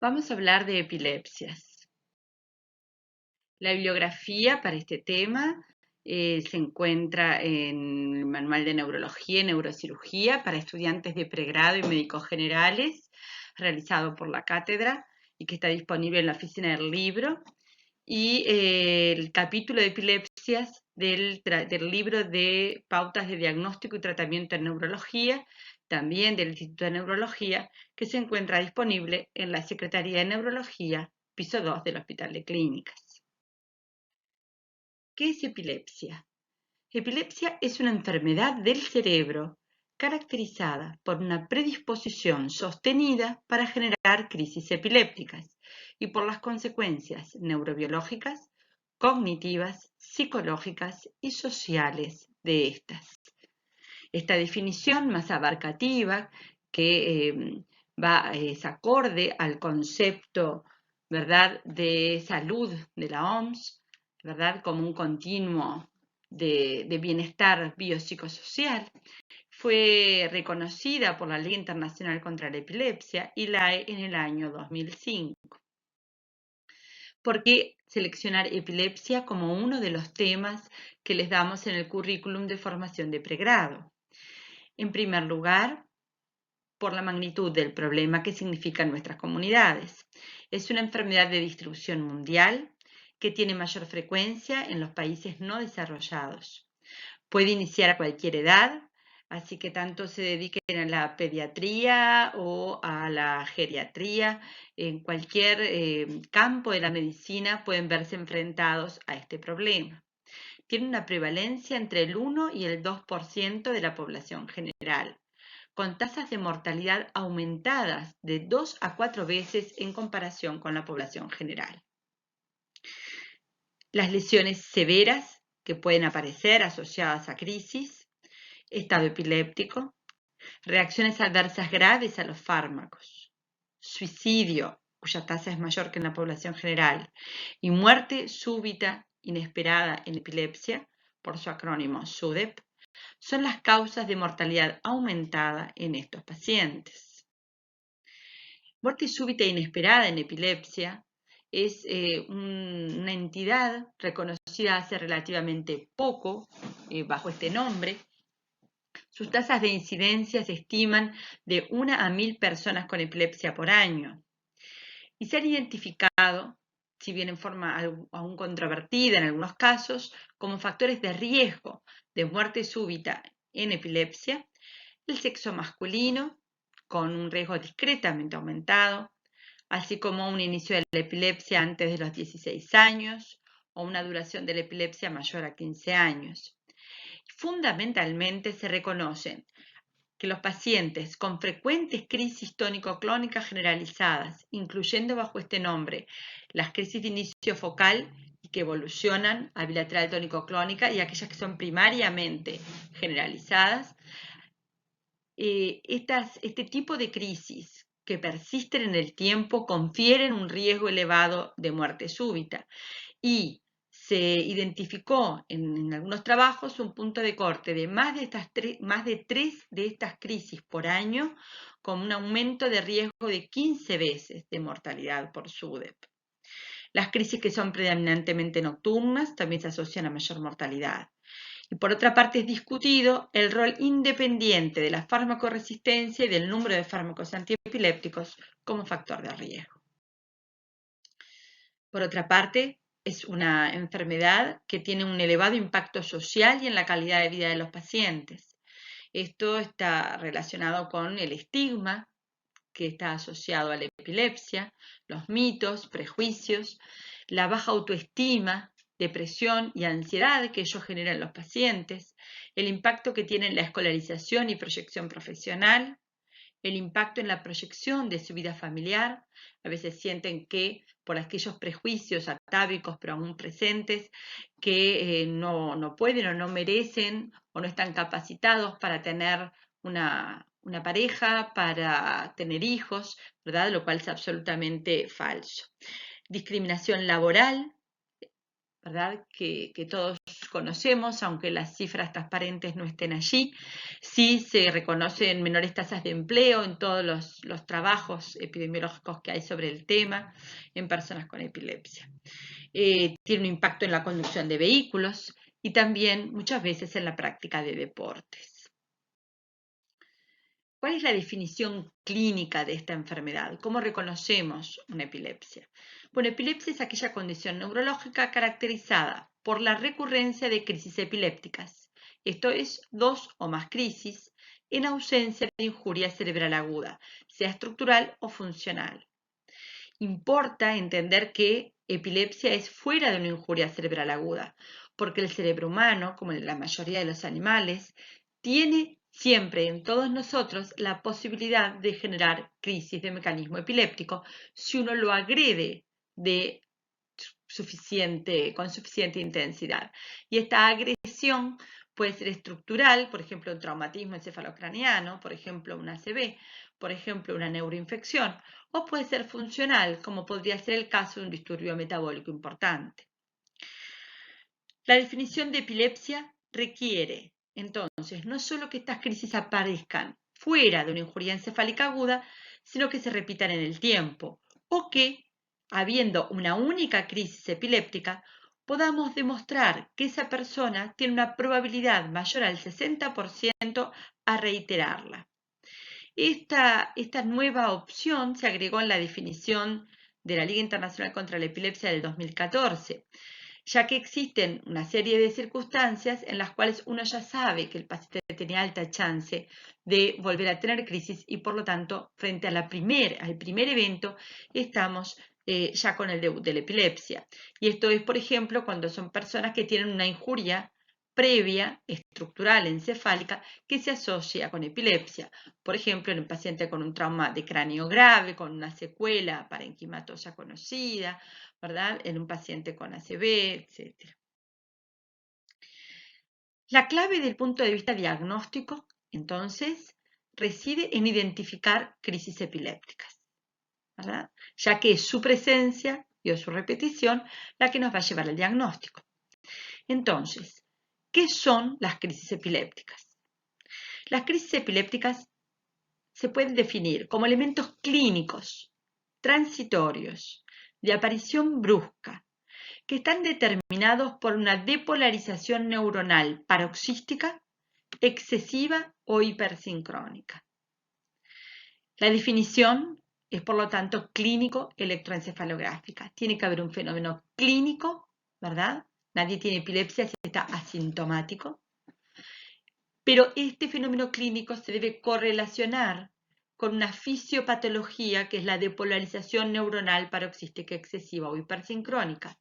Vamos a hablar de epilepsias. La bibliografía para este tema se encuentra en el Manual de Neurología y Neurocirugía para estudiantes de pregrado y médicos generales, realizado por la cátedra y que está disponible en la oficina del libro. Y el capítulo de epilepsias del libro de Pautas de Diagnóstico y Tratamiento en Neurología, también del Instituto de Neurología, que se encuentra disponible en la Secretaría de Neurología, piso 2 del Hospital de Clínicas. ¿Qué es epilepsia? Epilepsia es una enfermedad del cerebro caracterizada por una predisposición sostenida para generar crisis epilépticas y por las consecuencias neurobiológicas, cognitivas, psicológicas y sociales de estas. Esta definición más abarcativa que es acorde al concepto, ¿verdad?, de salud de la OMS, ¿verdad?, como un continuo de bienestar biopsicosocial, fue reconocida por la Ley Internacional contra la Epilepsia y la en el año 2005. ¿Por qué seleccionar epilepsia como uno de los temas que les damos en el currículum de formación de pregrado? En primer lugar, por la magnitud del problema que significa en nuestras comunidades. Es una enfermedad de distribución mundial que tiene mayor frecuencia en los países no desarrollados. Puede iniciar a cualquier edad, así que tanto se dediquen a la pediatría o a la geriatría, en cualquier campo de la medicina pueden verse enfrentados a este problema. Tiene una prevalencia entre el 1 y el 2% de la población general, con tasas de mortalidad aumentadas de 2 a 4 veces en comparación con la población general. Las lesiones severas que pueden aparecer asociadas a crisis, estado epiléptico, reacciones adversas graves a los fármacos, suicidio, cuya tasa es mayor que en la población general, y muerte súbita inesperada en epilepsia, por su acrónimo SUDEP, son las causas de mortalidad aumentada en estos pacientes. Muerte súbita inesperada en epilepsia es una entidad reconocida hace relativamente poco bajo este nombre. Sus tasas de incidencia se estiman de 1 a 1000 personas con epilepsia por año y se han identificado, si bien en forma aún controvertida en algunos casos, como factores de riesgo de muerte súbita en epilepsia, el sexo masculino, con un riesgo discretamente aumentado, así como un inicio de la epilepsia antes de los 16 años o una duración de la epilepsia mayor a 15 años. Fundamentalmente se reconocen que los pacientes con frecuentes crisis tónico-clónicas generalizadas, incluyendo bajo este nombre las crisis de inicio focal y que evolucionan a bilateral tónico-clónica y aquellas que son primariamente generalizadas, este tipo de crisis que persisten en el tiempo confieren un riesgo elevado de muerte súbita y se identificó en algunos trabajos un punto de corte de más de 3 de estas crisis por año, con un aumento de riesgo de 15 veces de mortalidad por SUDEP. Las crisis que son predominantemente nocturnas también se asocian a mayor mortalidad. Y por otra parte es discutido el rol independiente de la farmacoresistencia y del número de fármacos antiepilépticos como factor de riesgo. Por otra parte, es una enfermedad que tiene un elevado impacto social y en la calidad de vida de los pacientes. Esto está relacionado con el estigma que está asociado a la epilepsia, los mitos, prejuicios, la baja autoestima, depresión y ansiedad que ello genera en los pacientes, el impacto que tiene en la escolarización y proyección profesional, el impacto en la proyección de su vida familiar. A veces sienten que por aquellos prejuicios atávicos pero aún presentes, que no pueden o no merecen o no están capacitados para tener una pareja, para tener hijos, ¿verdad? Lo cual es absolutamente falso. Discriminación laboral, ¿verdad? Que todos conocemos, aunque las cifras transparentes no estén allí. Sí se reconocen menores tasas de empleo en todos los trabajos epidemiológicos que hay sobre el tema en personas con epilepsia. Tiene un impacto en la conducción de vehículos y también muchas veces en la práctica de deportes. ¿Cuál es la definición clínica de esta enfermedad? ¿Cómo reconocemos una epilepsia? Bueno, epilepsia es aquella condición neurológica caracterizada por la recurrencia de crisis epilépticas, esto es, 2 o más crisis, en ausencia de injuria cerebral aguda, sea estructural o funcional. Importa entender que epilepsia es fuera de una injuria cerebral aguda, porque el cerebro humano, como en la mayoría de los animales, tiene siempre en todos nosotros la posibilidad de generar crisis de mecanismo epiléptico si uno lo agrede con suficiente intensidad. Y esta agresión puede ser estructural, por ejemplo, un traumatismo encefalocraniano, por ejemplo, un ACV, por ejemplo, una neuroinfección, o puede ser funcional, como podría ser el caso de un disturbio metabólico importante. La definición de epilepsia requiere, entonces, no solo que estas crisis aparezcan fuera de una injuria encefálica aguda, sino que se repitan en el tiempo, o que, habiendo una única crisis epiléptica, podamos demostrar que esa persona tiene una probabilidad mayor al 60% a reiterarla. Esta nueva opción se agregó en la definición de la Liga Internacional contra la Epilepsia del 2014, ya que existen una serie de circunstancias en las cuales uno ya sabe que el paciente tiene alta chance de volver a tener crisis y por lo tanto frente al primer evento estamos ya con el debut de la epilepsia. Y esto es, por ejemplo, cuando son personas que tienen una injuria previa, estructural, encefálica, que se asocia con epilepsia. Por ejemplo, en un paciente con un trauma de cráneo grave, con una secuela parenquimatosa conocida, ¿verdad? En un paciente con ACV, etc. La clave desde el punto de vista diagnóstico, entonces, reside en identificar crisis epilépticas, ¿verdad? Ya que es su presencia y o su repetición la que nos va a llevar al diagnóstico. Entonces, ¿qué son las crisis epilépticas? Las crisis epilépticas se pueden definir como elementos clínicos, transitorios, de aparición brusca, que están determinados por una depolarización neuronal paroxística, excesiva o hipersincrónica. La definición es, por lo tanto, clínico-electroencefalográfica. Tiene que haber un fenómeno clínico, ¿verdad? Nadie tiene epilepsia si está asintomático. Pero este fenómeno clínico se debe correlacionar con una fisiopatología que es la depolarización neuronal paroxística excesiva o hipersincrónica,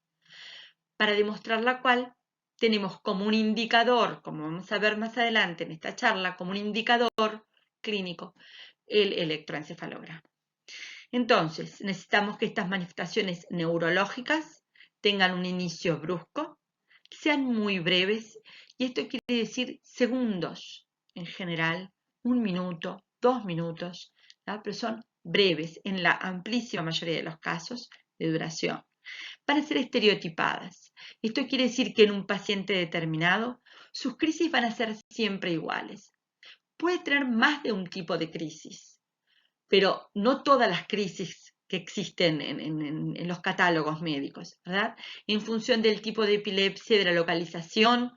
para demostrar la cual tenemos como un indicador, como vamos a ver más adelante en esta charla, como un indicador clínico, el electroencefalograma. Entonces, necesitamos que estas manifestaciones neurológicas tengan un inicio brusco, sean muy breves, y esto quiere decir segundos en general, 1 minuto, 2 minutos, ¿verdad? Pero son breves en la amplísima mayoría de los casos de duración. Van a ser estereotipadas. Esto quiere decir que en un paciente determinado, sus crisis van a ser siempre iguales. Puede tener más de un tipo de crisis, pero no todas las crisis que existen en los catálogos médicos, ¿verdad? En función del tipo de epilepsia, de la localización,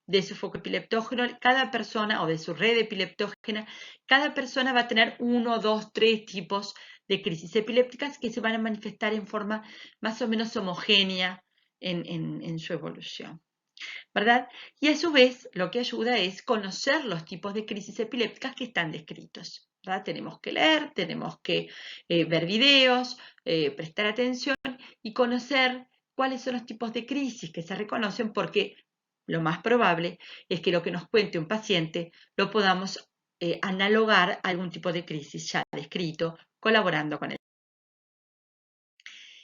de su foco epileptógeno, cada persona, o de su red epileptógena, cada persona va a tener 1, 2, 3 tipos de crisis epilépticas que se van a manifestar en forma más o menos homogénea en su evolución, ¿verdad? Y a su vez, lo que ayuda es conocer los tipos de crisis epilépticas que están descritos, ¿verdad? Tenemos que leer, tenemos que ver videos, prestar atención y conocer cuáles son los tipos de crisis que se reconocen, porque lo más probable es que lo que nos cuente un paciente lo podamos analogar a algún tipo de crisis ya descrito, colaborando con él.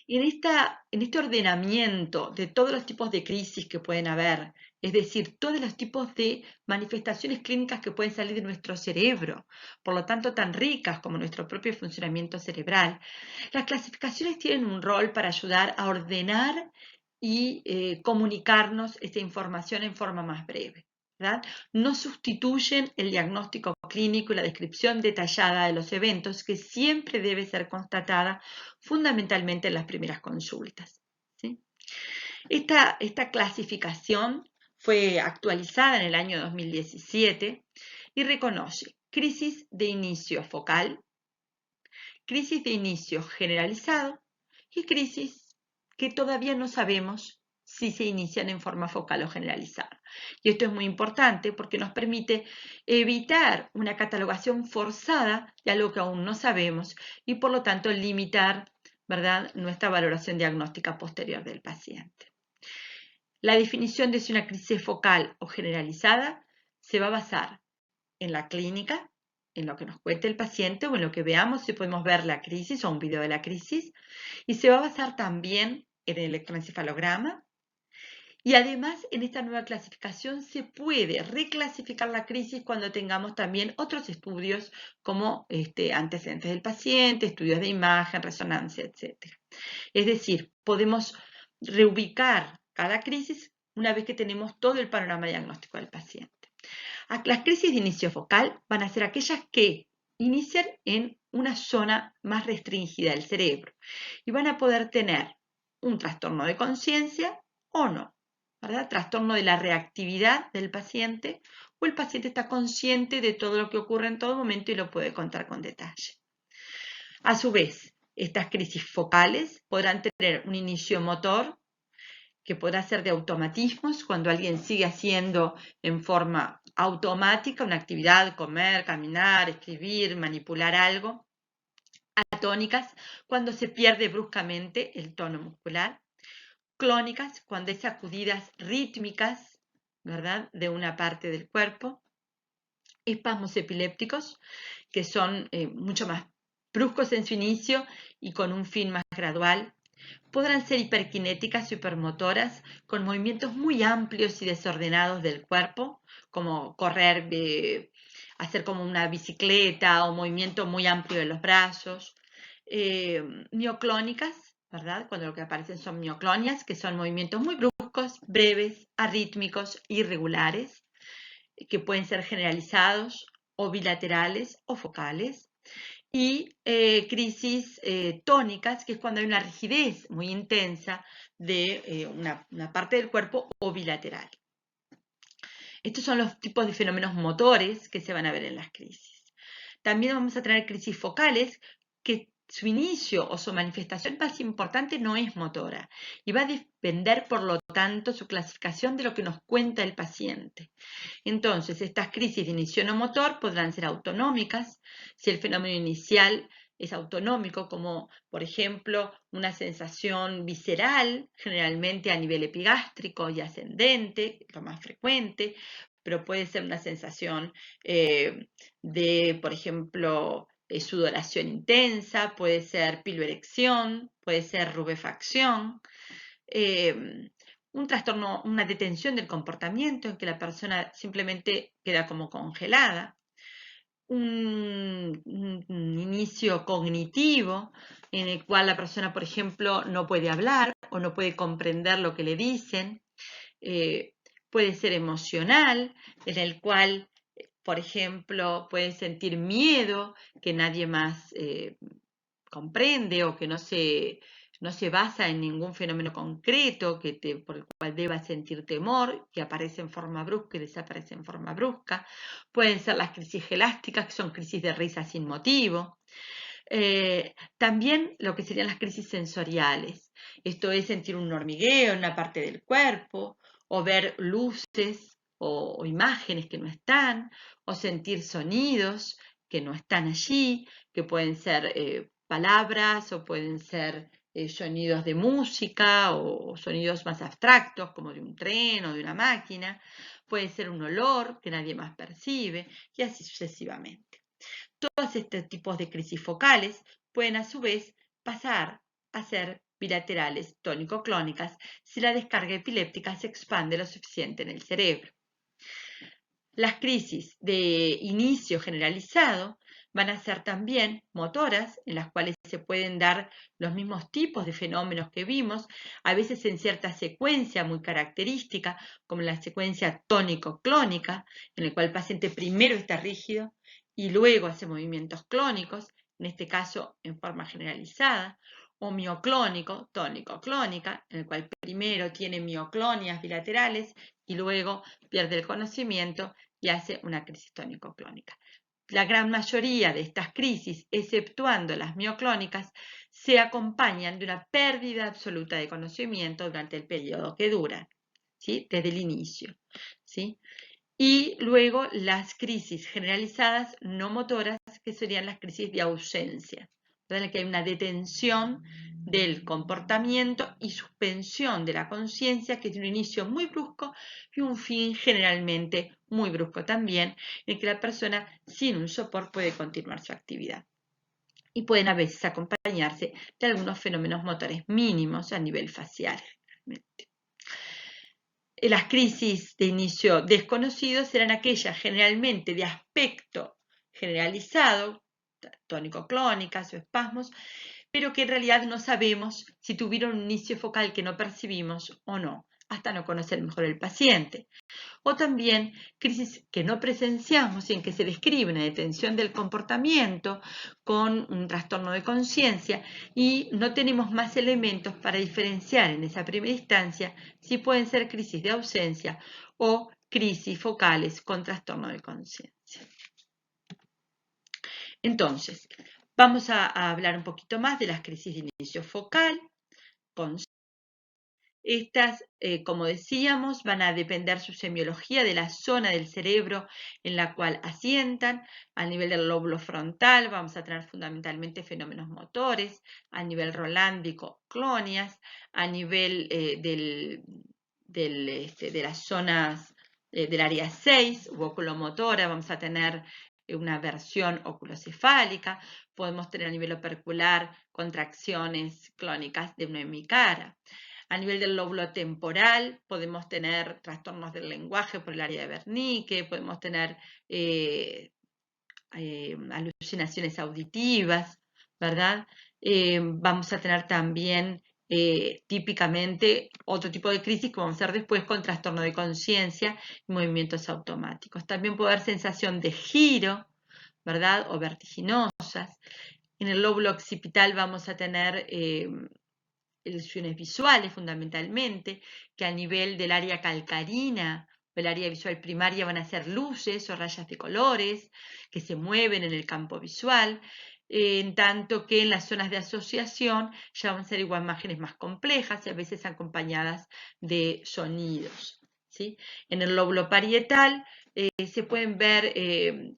Y en este ordenamiento de todos los tipos de crisis que pueden haber, es decir, todos los tipos de manifestaciones clínicas que pueden salir de nuestro cerebro, por lo tanto tan ricas como nuestro propio funcionamiento cerebral, las clasificaciones tienen un rol para ayudar a ordenar y comunicarnos esta información en forma más breve, ¿verdad? No sustituyen el diagnóstico clínico y la descripción detallada de los eventos, que siempre debe ser constatada fundamentalmente en las primeras consultas, ¿sí? Esta clasificación fue actualizada en el año 2017 y reconoce crisis de inicio focal, crisis de inicio generalizado y crisis que todavía no sabemos si se inician en forma focal o generalizada. Y esto es muy importante porque nos permite evitar una catalogación forzada de algo que aún no sabemos y por lo tanto limitar, ¿verdad?, nuestra valoración diagnóstica posterior del paciente. La definición de si una crisis es focal o generalizada se va a basar en la clínica, en lo que nos cuente el paciente o en lo que veamos, si podemos ver la crisis o un video de la crisis, y se va a basar también en el electroencefalograma. Y además, en esta nueva clasificación se puede reclasificar la crisis cuando tengamos también otros estudios como antecedentes del paciente, estudios de imagen, resonancia, etc. Es decir, podemos reubicar cada crisis una vez que tenemos todo el panorama diagnóstico del paciente. Las crisis de inicio focal van a ser aquellas que inician en una zona más restringida del cerebro y van a poder tener un trastorno de conciencia o no, ¿verdad? Trastorno de la reactividad del paciente, o el paciente está consciente de todo lo que ocurre en todo momento y lo puede contar con detalle. A su vez, estas crisis focales podrán tener un inicio motor que podrá ser de automatismos, cuando alguien sigue haciendo en forma automática una actividad, comer, caminar, escribir, manipular algo. Atónicas, cuando se pierde bruscamente el tono muscular. Clónicas, cuando hay sacudidas rítmicas, ¿verdad?, de una parte del cuerpo. Espasmos epilépticos, que son mucho más bruscos en su inicio y con un fin más gradual. Podrán ser hiperkinéticas y hipermotoras, con movimientos muy amplios y desordenados del cuerpo, como correr, hacer como una bicicleta, o movimiento muy amplio de los brazos. Mioclónicas, ¿verdad?, cuando lo que aparecen son mioclonias, que son movimientos muy bruscos, breves, arrítmicos, irregulares, que pueden ser generalizados o bilaterales o focales. Y crisis tónicas, que es cuando hay una rigidez muy intensa de una parte del cuerpo, o bilateral. Estos son los tipos de fenómenos motores que se van a ver en las crisis. También vamos a tener crisis focales, que su inicio o su manifestación más importante no es motora y va a depender, por lo tanto, su clasificación de lo que nos cuenta el paciente. Entonces, estas crisis de inicio no motor podrán ser autonómicas, si el fenómeno inicial es autonómico, como por ejemplo una sensación visceral, generalmente a nivel epigástrico y ascendente, lo más frecuente, pero puede ser una sensación de, por ejemplo, sudoración intensa, puede ser piloerección, puede ser rubefacción. Un trastorno, una detención del comportamiento en que la persona simplemente queda como congelada. Un inicio cognitivo en el cual la persona, por ejemplo, no puede hablar o no puede comprender lo que le dicen. Puede ser emocional, en el cual, por ejemplo, puede sentir miedo que nadie más comprende, o que no se basa en ningún fenómeno concreto por el cual deba sentir temor, que aparece en forma brusca y desaparece en forma brusca. Pueden ser las crisis gelásticas, que son crisis de risa sin motivo. También lo que serían las crisis sensoriales. Esto es sentir un hormigueo en una parte del cuerpo, o ver luces o imágenes que no están, o sentir sonidos que no están allí, que pueden ser palabras, o pueden ser sonidos de música, o sonidos más abstractos como de un tren o de una máquina. Puede ser un olor que nadie más percibe, y así sucesivamente. Todos estos tipos de crisis focales pueden a su vez pasar a ser bilaterales tónico-clónicas si la descarga epiléptica se expande lo suficiente en el cerebro. Las crisis de inicio generalizado van a ser también motoras, en las cuales se pueden dar los mismos tipos de fenómenos que vimos, a veces en cierta secuencia muy característica, como la secuencia tónico-clónica, en la cual el paciente primero está rígido y luego hace movimientos clónicos, en este caso en forma generalizada, o mioclónico, tónico-clónica, en el cual primero tiene mioclonias bilaterales y luego pierde el conocimiento y hace una crisis tónico-clónica. La gran mayoría de estas crisis, exceptuando las mioclónicas, se acompañan de una pérdida absoluta de conocimiento durante el periodo que duran, ¿sí? Desde el inicio, ¿sí? Y luego las crisis generalizadas no motoras, que serían las crisis de ausencia, en las que hay una detención del comportamiento y suspensión de la conciencia, que tiene un inicio muy brusco y un fin generalmente muy brusco también, en el que la persona sin un sopor puede continuar su actividad. Y pueden a veces acompañarse de algunos fenómenos motores mínimos a nivel facial. Las crisis de inicio desconocido serán aquellas generalmente de aspecto generalizado, tónico-clónicas o espasmos, pero que en realidad no sabemos si tuvieron un inicio focal que no percibimos o no, hasta no conocer mejor el paciente. O también crisis que no presenciamos y en que se describe una detención del comportamiento con un trastorno de conciencia y no tenemos más elementos para diferenciar en esa primera instancia si pueden ser crisis de ausencia o crisis focales con trastorno de conciencia. Entonces, vamos a hablar un poquito más de las crisis de inicio focal. Estas, como decíamos, van a depender su semiología de la zona del cerebro en la cual asientan. A nivel del lóbulo frontal vamos a tener fundamentalmente fenómenos motores, a nivel rolándico, clonias, a nivel de las zonas del área 6, u oculomotora, vamos a tener una versión oculocefálica, podemos tener a nivel opercular contracciones clónicas de una hemicara. A nivel del lóbulo temporal podemos tener trastornos del lenguaje por el área de Wernicke, podemos tener alucinaciones auditivas, ¿verdad? Vamos a tener también típicamente otro tipo de crisis que vamos a ver después con trastorno de conciencia y movimientos automáticos. También puede haber sensación de giro, ¿verdad? O vertiginosas. En el lóbulo occipital vamos a tener ilusiones visuales fundamentalmente, que a nivel del área calcarina o el área visual primaria van a ser luces o rayas de colores que se mueven en el campo visual, en tanto que en las zonas de asociación ya van a ser igual imágenes más complejas y a veces acompañadas de sonidos, ¿sí? En el lóbulo parietal se pueden ver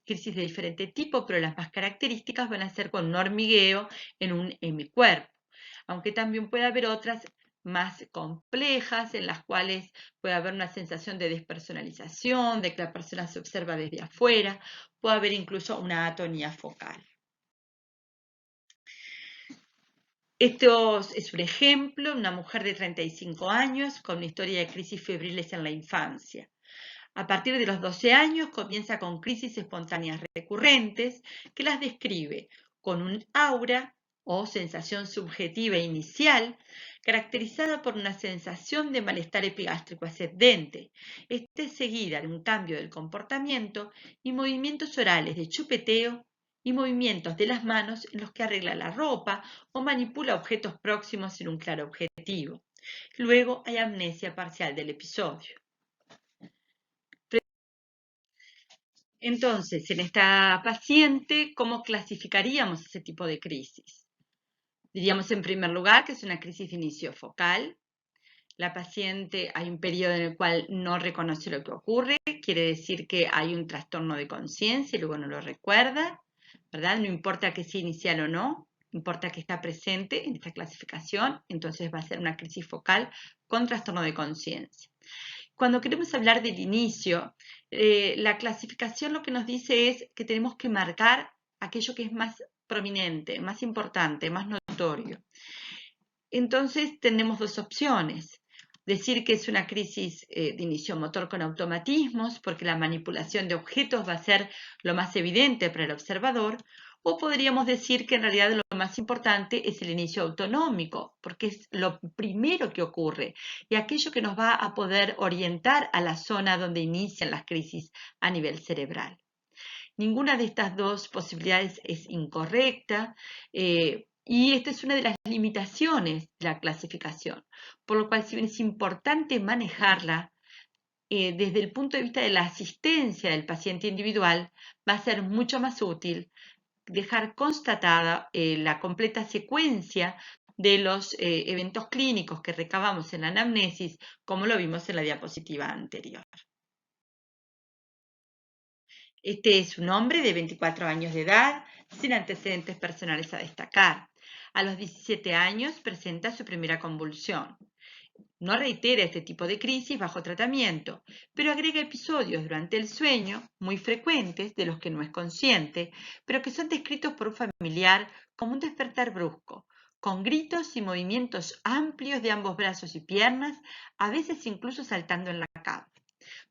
crisis de diferente tipo, pero las más características van a ser con un hormigueo en un hemicuerpo, aunque también puede haber otras más complejas en las cuales puede haber una sensación de despersonalización, de que la persona se observa desde afuera, puede haber incluso una atonía focal. Esto es un ejemplo, una mujer de 35 años con una historia de crisis febriles en la infancia. A partir de los 12 años comienza con crisis espontáneas recurrentes que las describe con un aura o sensación subjetiva inicial caracterizada por una sensación de malestar epigástrico ascendente. Esta es seguida de un cambio del comportamiento y movimientos orales de chupeteo y movimientos de las manos en los que arregla la ropa o manipula objetos próximos sin un claro objetivo. Luego hay amnesia parcial del episodio. Entonces, en esta paciente, ¿cómo clasificaríamos ese tipo de crisis? Diríamos en primer lugar que es una crisis de inicio focal. La paciente, hay un periodo en el cual no reconoce lo que ocurre, quiere decir que hay un trastorno de conciencia y luego no lo recuerda, ¿verdad? No importa que sea inicial o no, importa que está presente en esta clasificación, entonces va a ser una crisis focal con trastorno de conciencia. Cuando queremos hablar del inicio, la clasificación lo que nos dice es que tenemos que marcar aquello que es más prominente, más importante, más notorio. Entonces tenemos dos opciones. Decir que es una crisis de inicio motor con automatismos, porque la manipulación de objetos va a ser lo más evidente para el observador, O podríamos decir que en realidad lo más importante es el inicio autonómico, porque es lo primero que ocurre y aquello que nos va a poder orientar a la zona donde inician las crisis a nivel cerebral. Ninguna de estas dos posibilidades es incorrecta y esta es una de las limitaciones de la clasificación, por lo cual si bien es importante manejarla, desde el punto de vista de la asistencia del paciente individual, va a ser mucho más útil dejar constatada la completa secuencia de los eventos clínicos que recabamos en la anamnesis, como lo vimos en la diapositiva anterior. Este es un hombre de 24 años de edad, sin antecedentes personales a destacar. A los 17 años presenta su primera convulsión. No reitera este tipo de crisis bajo tratamiento, pero agrega episodios durante el sueño, muy frecuentes, de los que no es consciente, pero que son descritos por un familiar como un despertar brusco, con gritos y movimientos amplios de ambos brazos y piernas, a veces incluso saltando en la cama.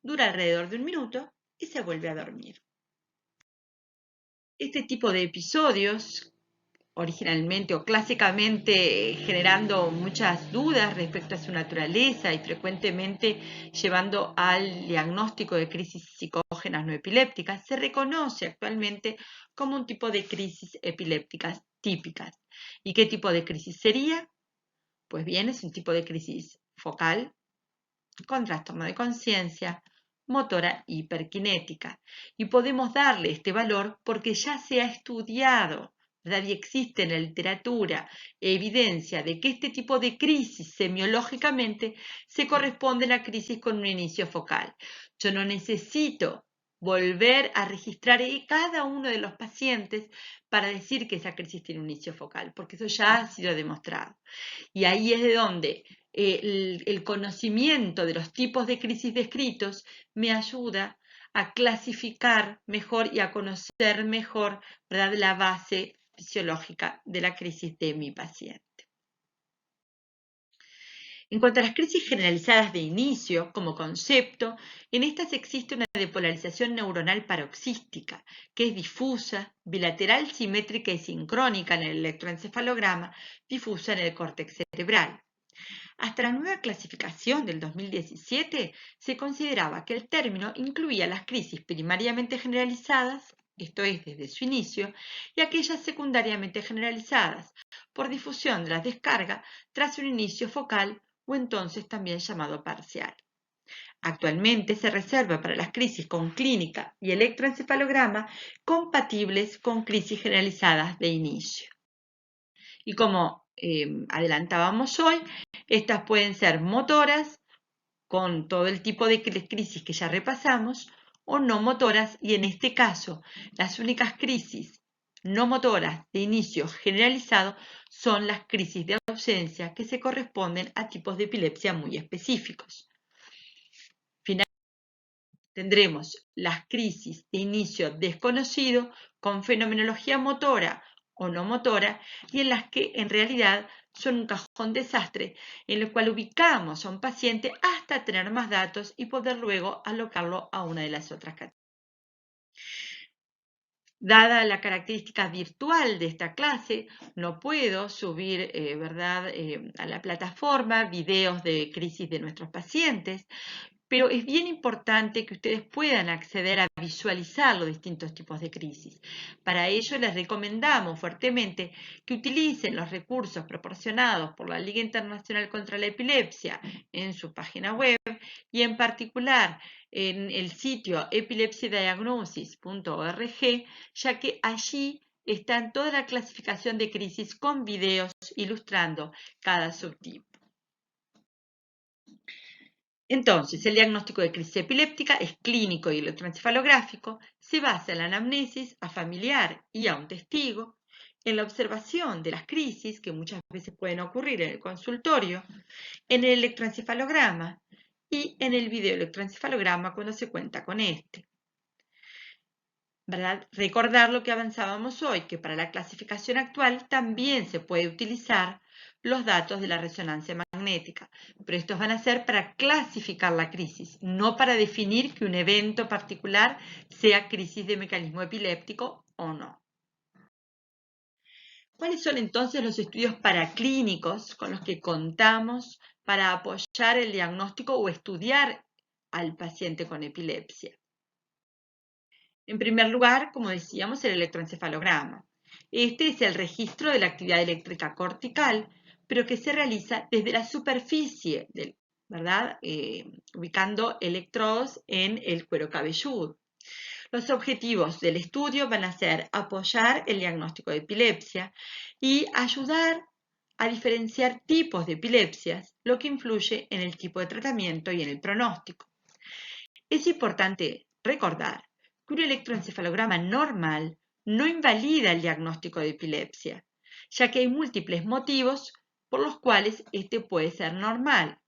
Dura alrededor de 1 minuto y se vuelve a dormir. Este tipo de episodios, originalmente o clásicamente generando muchas dudas respecto a su naturaleza y frecuentemente llevando al diagnóstico de crisis psicógenas no epilépticas, se reconoce actualmente como un tipo de crisis epilépticas típicas. ¿Y qué tipo de crisis sería? Pues bien, es un tipo de crisis focal con trastorno de conciencia, motora hiperkinética. Y podemos darle este valor porque ya se ha estudiado, ¿verdad? Y existe en la literatura evidencia de que este tipo de crisis semiológicamente se corresponde a la crisis con un inicio focal. Yo no necesito volver a registrar cada uno de los pacientes para decir que esa crisis tiene un inicio focal, porque eso ya ha sido demostrado. Y ahí es de donde el conocimiento de los tipos de crisis descritos me ayuda a clasificar mejor y a conocer mejor, ¿verdad?, la base fisiológica de la crisis de mi paciente. En cuanto a las crisis generalizadas de inicio, como concepto, en estas existe una depolarización neuronal paroxística, que es difusa, bilateral, simétrica y sincrónica en el electroencefalograma, difusa en el córtex cerebral. Hasta la nueva clasificación del 2017 se consideraba que el término incluía las crisis primariamente generalizadas, esto es, desde su inicio, y aquellas secundariamente generalizadas, por difusión de la descarga tras un inicio focal o entonces también llamado parcial. Actualmente se reserva para las crisis con clínica y electroencefalograma compatibles con crisis generalizadas de inicio. Y como adelantábamos hoy, estas pueden ser motoras, con todo el tipo de crisis que ya repasamos, o no motoras, y en este caso, las únicas crisis no motoras de inicio generalizado son las crisis de ausencia que se corresponden a tipos de epilepsia muy específicos. Finalmente, tendremos las crisis de inicio desconocido con fenomenología motora o no motora y en las que en realidad son un cajón desastre en el cual ubicamos a un paciente hasta tener más datos y poder luego alocarlo a una de las otras categorías. Dada la característica virtual de esta clase, no puedo subir ¿verdad? A la plataforma videos de crisis de nuestros pacientes, pero es bien importante que ustedes puedan acceder a visualizar los distintos tipos de crisis. Para ello les recomendamos fuertemente que utilicen los recursos proporcionados por la Liga Internacional contra la Epilepsia en su página web y en particular en el sitio epilepsiadiagnosis.org, ya que allí está toda la clasificación de crisis con videos ilustrando cada subtipo. Entonces, el diagnóstico de crisis epiléptica es clínico y electroencefalográfico, se basa en la anamnesis a familiar y a un testigo, en la observación de las crisis que muchas veces pueden ocurrir en el consultorio, en el electroencefalograma y en el videoelectroencefalograma cuando se cuenta con este. ¿Verdad? Recordar lo que avanzábamos hoy, que para la clasificación actual también se puede utilizar los datos de la resonancia magnética, pero estos van a ser para clasificar la crisis, no para definir que un evento particular sea crisis de mecanismo epiléptico o no. ¿Cuáles son entonces los estudios paraclínicos con los que contamos para apoyar el diagnóstico o estudiar al paciente con epilepsia? En primer lugar, como decíamos, el electroencefalograma. Este es el registro de la actividad eléctrica cortical, pero que se realiza desde la superficie, ¿verdad? Ubicando electrodos en el cuero cabelludo. Los objetivos del estudio van a ser apoyar el diagnóstico de epilepsia y ayudar a diferenciar tipos de epilepsias, lo que influye en el tipo de tratamiento y en el pronóstico. Es importante recordar que un electroencefalograma normal no invalida el diagnóstico de epilepsia, ya que hay múltiples motivos por los cuales este puede ser normal.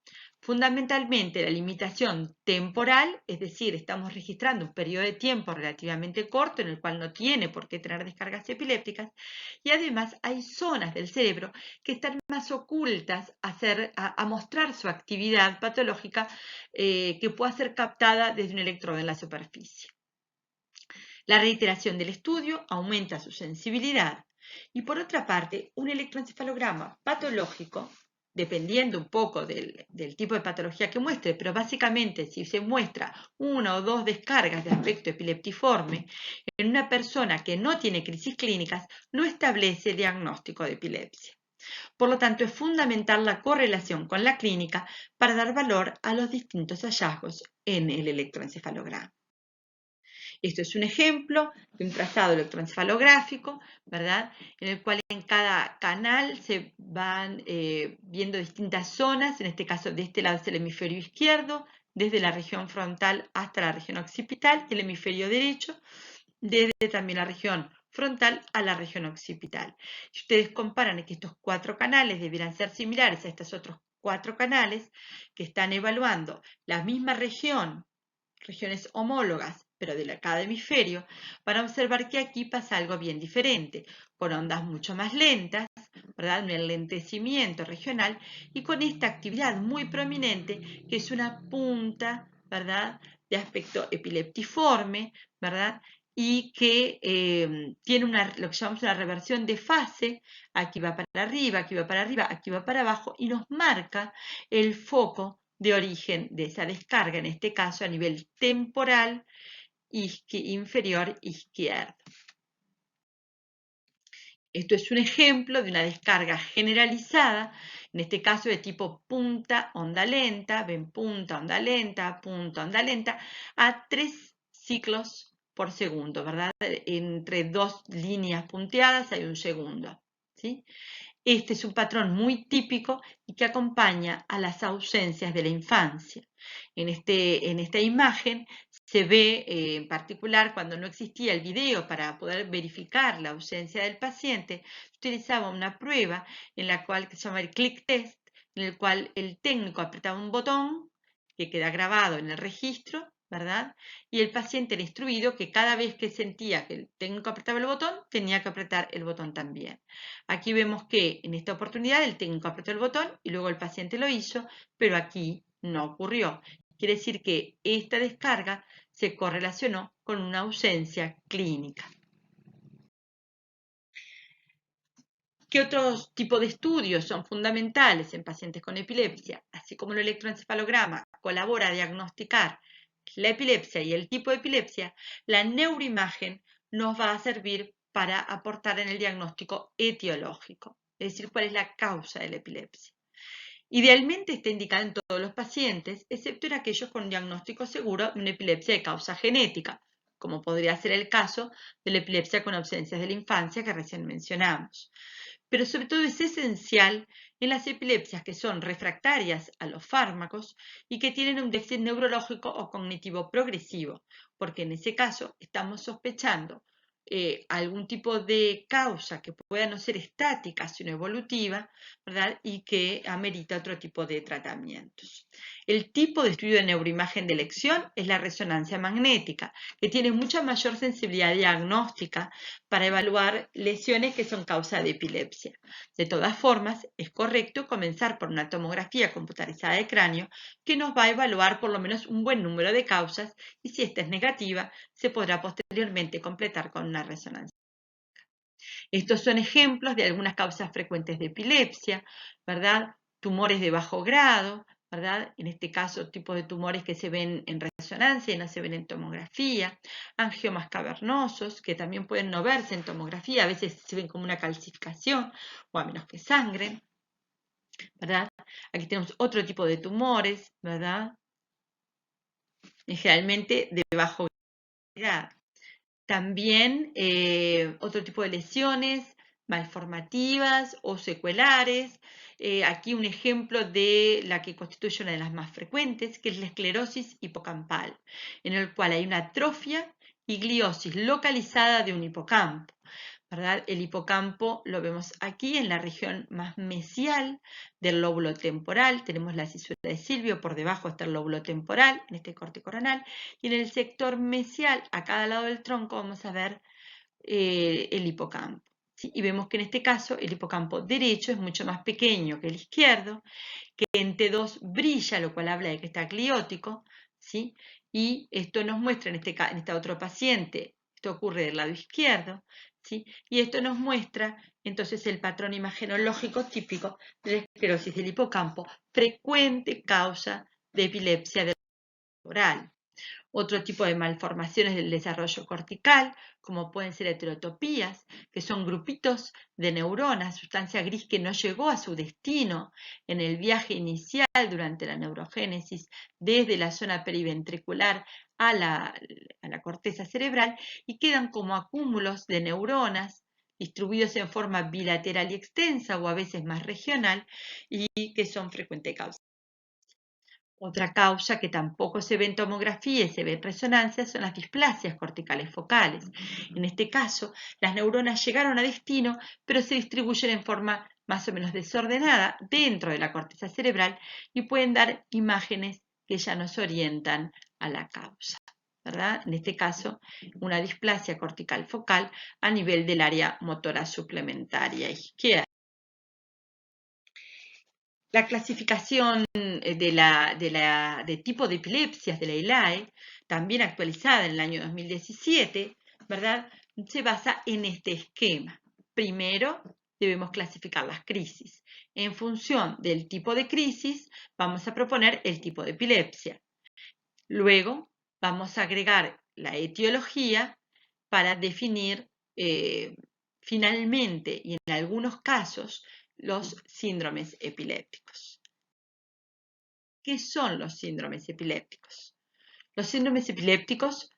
Fundamentalmente la limitación temporal, es decir, estamos registrando un periodo de tiempo relativamente corto en el cual no tiene por qué tener descargas epilépticas, y además hay zonas del cerebro que están más ocultas a mostrar su actividad patológica que pueda ser captada desde un electrodo en la superficie. La reiteración del estudio aumenta su sensibilidad y por otra parte, un electroencefalograma patológico, dependiendo un poco del tipo de patología que muestre, pero básicamente si se muestra una o dos descargas de aspecto epileptiforme en una persona que no tiene crisis clínicas, no establece diagnóstico de epilepsia. Por lo tanto, es fundamental la correlación con la clínica para dar valor a los distintos hallazgos en el electroencefalograma. Esto es un ejemplo de un trazado electroencefalográfico, ¿verdad? En el cual en cada canal se van viendo distintas zonas, en este caso de este lado es el hemisferio izquierdo, desde la región frontal hasta la región occipital, el hemisferio derecho, desde también la región frontal a la región occipital. Si ustedes comparan que estos 4 canales debieran ser similares a estos otros 4 canales que están evaluando la misma región, regiones homólogas, pero de cada hemisferio, para observar que aquí pasa algo bien diferente, con ondas mucho más lentas, ¿verdad? Un enlentecimiento regional y con esta actividad muy prominente que es una punta, ¿verdad? De aspecto epileptiforme, ¿verdad? Y que tiene lo que llamamos una reversión de fase, aquí va para arriba, aquí va para arriba, aquí va para abajo, y nos marca el foco de origen de esa descarga, en este caso a nivel temporal inferior izquierdo. Esto es un ejemplo de una descarga generalizada, en este caso de tipo punta, onda lenta, ven punta, onda lenta, a 3 ciclos por segundo, ¿verdad? Entre 2 líneas punteadas hay un segundo, ¿sí? Este es un patrón muy típico y que acompaña a las ausencias de la infancia. En esta imagen se ve en particular cuando no existía el video para poder verificar la ausencia del paciente, se utilizaba una prueba en la cual se llama el click test, en el cual el técnico apretaba un botón que queda grabado en el registro, ¿verdad? Y el paciente era instruido que cada vez que sentía que el técnico apretaba el botón, tenía que apretar el botón también. Aquí vemos que en esta oportunidad el técnico apretó el botón y luego el paciente lo hizo, pero aquí no ocurrió. Quiere decir que esta descarga se correlacionó con una ausencia clínica. ¿Qué otros tipos de estudios son fundamentales en pacientes con epilepsia? Así como el electroencefalograma colabora a diagnosticar la epilepsia y el tipo de epilepsia, la neuroimagen nos va a servir para aportar en el diagnóstico etiológico, es decir, cuál es la causa de la epilepsia. Idealmente está indicada en todos los pacientes, excepto en aquellos con diagnóstico seguro de una epilepsia de causa genética, como podría ser el caso de la epilepsia con ausencias de la infancia que recién mencionamos. Pero sobre todo es esencial en las epilepsias que son refractarias a los fármacos y que tienen un déficit neurológico o cognitivo progresivo, porque en ese caso estamos sospechando algún tipo de causa que pueda no ser estática, sino evolutiva, ¿verdad? Y que amerita otro tipo de tratamientos. El tipo de estudio de neuroimagen de elección es la resonancia magnética, que tiene mucha mayor sensibilidad diagnóstica para evaluar lesiones que son causa de epilepsia. De todas formas, es correcto comenzar por una tomografía computarizada de cráneo que nos va a evaluar por lo menos un buen número de causas y si esta es negativa, se podrá posteriormente completar con una resonancia. Estos son ejemplos de algunas causas frecuentes de epilepsia, ¿verdad? Tumores de bajo grado, ¿verdad? En este caso, tipos de tumores que se ven en resonancia y no se ven en tomografía, angiomas cavernosos, que también pueden no verse en tomografía, a veces se ven como una calcificación o a menos que sangren, ¿verdad? Aquí tenemos otro tipo de tumores, ¿verdad? Generalmente de bajo grado. También otro tipo de lesiones malformativas o secuelares. Aquí un ejemplo de la que constituye una de las más frecuentes, que es la esclerosis hipocampal, en el cual hay una atrofia y gliosis localizada de un hipocampo, ¿verdad? El hipocampo lo vemos aquí en la región más mesial del lóbulo temporal. Tenemos la cisura de Silvio, por debajo está el lóbulo temporal, en este corte coronal, y en el sector mesial, a cada lado del tronco, vamos a ver el hipocampo. ¿Sí? Y vemos que en este caso el hipocampo derecho es mucho más pequeño que el izquierdo, que en T2 brilla, lo cual habla de que está cliótico, ¿sí? Y esto nos muestra en este otro paciente, esto ocurre del lado izquierdo, ¿sí? Y esto nos muestra entonces el patrón imagenológico típico de la esclerosis del hipocampo, frecuente causa de epilepsia del oral. Otro tipo de malformaciones del desarrollo cortical, como pueden ser heterotopías, que son grupitos de neuronas, sustancia gris que no llegó a su destino en el viaje inicial durante la neurogénesis, desde la zona periventricular a la corteza cerebral, y quedan como acúmulos de neuronas distribuidos en forma bilateral y extensa o a veces más regional, y que son frecuente causa. Otra causa que tampoco se ve en tomografía y se ve en resonancia son las displasias corticales focales. En este caso, las neuronas llegaron a destino, pero se distribuyen en forma más o menos desordenada dentro de la corteza cerebral y pueden dar imágenes que ya nos orientan a la causa, ¿verdad? En este caso, una displasia cortical focal a nivel del área motora suplementaria izquierda. La clasificación de tipo de epilepsias de la ILAE, también actualizada en el año 2017, ¿verdad? Se basa en este esquema. Primero, debemos clasificar las crisis. En función del tipo de crisis, vamos a proponer el tipo de epilepsia. Luego, vamos a agregar la etiología para definir finalmente y en algunos casos los síndromes epilépticos. ¿Qué son los síndromes epilépticos? Los síndromes epilépticos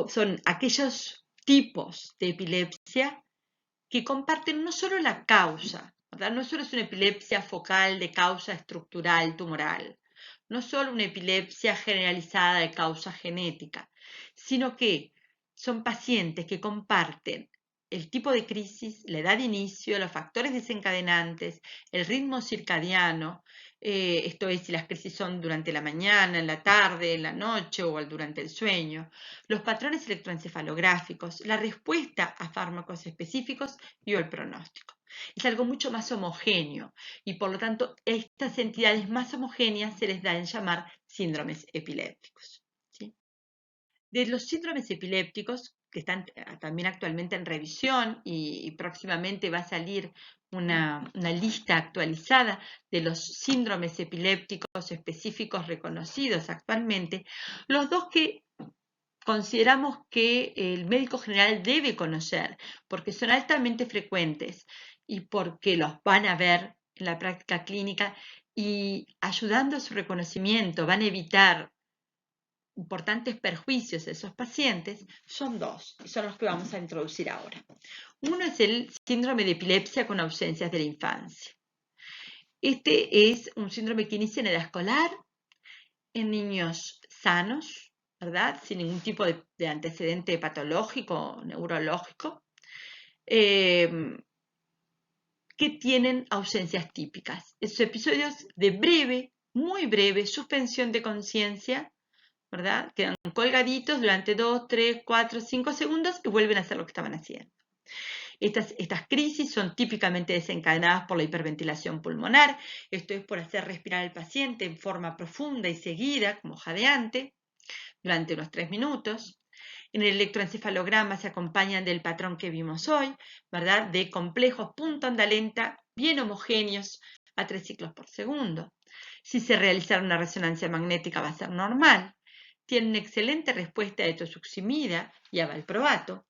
son aquellos tipos de epilepsia que comparten no solo la causa, ¿verdad? No solo es una epilepsia focal de causa estructural tumoral, no solo una epilepsia generalizada de causa genética, sino que son pacientes que comparten el tipo de crisis, la edad de inicio, los factores desencadenantes, el ritmo circadiano, esto es si las crisis son durante la mañana, en la tarde, en la noche o durante el sueño, los patrones electroencefalográficos, la respuesta a fármacos específicos y el pronóstico. Es algo mucho más homogéneo y por lo tanto a estas entidades más homogéneas se les da en llamar síndromes epilépticos. ¿Sí? De los síndromes epilépticos, que están también actualmente en revisión y próximamente va a salir una lista actualizada de los síndromes epilépticos específicos reconocidos actualmente, los dos que consideramos que el médico general debe conocer porque son altamente frecuentes y porque los van a ver en la práctica clínica y ayudando a su reconocimiento van a evitar importantes perjuicios a esos pacientes, son dos y son los que vamos a introducir ahora. Uno es el síndrome de epilepsia con ausencias de la infancia. Este es un síndrome que inicia en edad escolar en niños sanos, ¿verdad? Sin ningún tipo de antecedente patológico o neurológico, que tienen ausencias típicas. Esos episodios de breve, muy breve, suspensión de conciencia, ¿verdad? Quedan colgaditos durante 2, 3, 4, 5 segundos y vuelven a hacer lo que estaban haciendo. Estas crisis son típicamente desencadenadas por la hiperventilación pulmonar, esto es por hacer respirar al paciente en forma profunda y seguida, como jadeante, durante unos 3 minutos. En el electroencefalograma se acompañan del patrón que vimos hoy, ¿verdad? De complejos punto onda lenta, bien homogéneos a 3 ciclos por segundo. Si se realizara una resonancia magnética va a ser normal. Tienen una excelente respuesta a etosuximida y a valproato.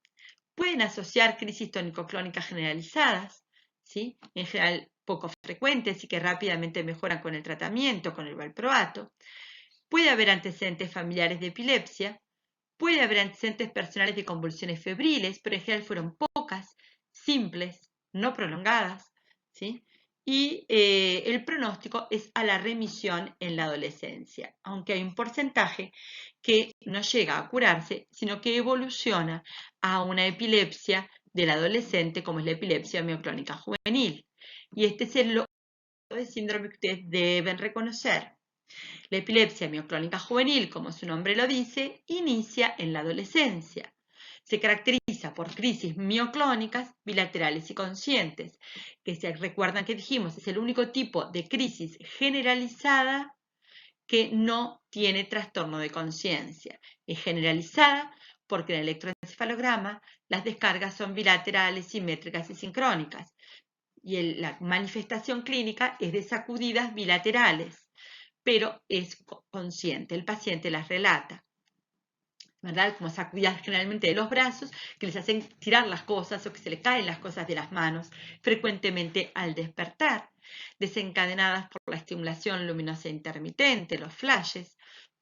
Pueden asociar crisis tónico-clónicas generalizadas, ¿sí? En general poco frecuentes y que rápidamente mejoran con el tratamiento, con el valproato. Puede haber antecedentes familiares de epilepsia. Puede haber antecedentes personales de convulsiones febriles, pero en general fueron pocas, simples, no prolongadas, ¿sí? Y el pronóstico es a la remisión en la adolescencia, aunque hay un porcentaje que no llega a curarse, sino que evoluciona a una epilepsia del adolescente, como es la epilepsia mioclónica juvenil. Y este es el síndrome que ustedes deben reconocer. La epilepsia mioclónica juvenil, como su nombre lo dice, inicia en la adolescencia. Se caracteriza por crisis mioclónicas bilaterales y conscientes, que se recuerdan que dijimos es el único tipo de crisis generalizada que no tiene trastorno de conciencia. Es generalizada porque en el electroencefalograma las descargas son bilaterales, simétricas y sincrónicas. Y la manifestación clínica es de sacudidas bilaterales, pero es consciente, el paciente las relata, ¿verdad? Como sacudidas generalmente de los brazos, que les hacen tirar las cosas o que se le caen las cosas de las manos, frecuentemente al despertar, desencadenadas por la estimulación luminosa intermitente, los flashes,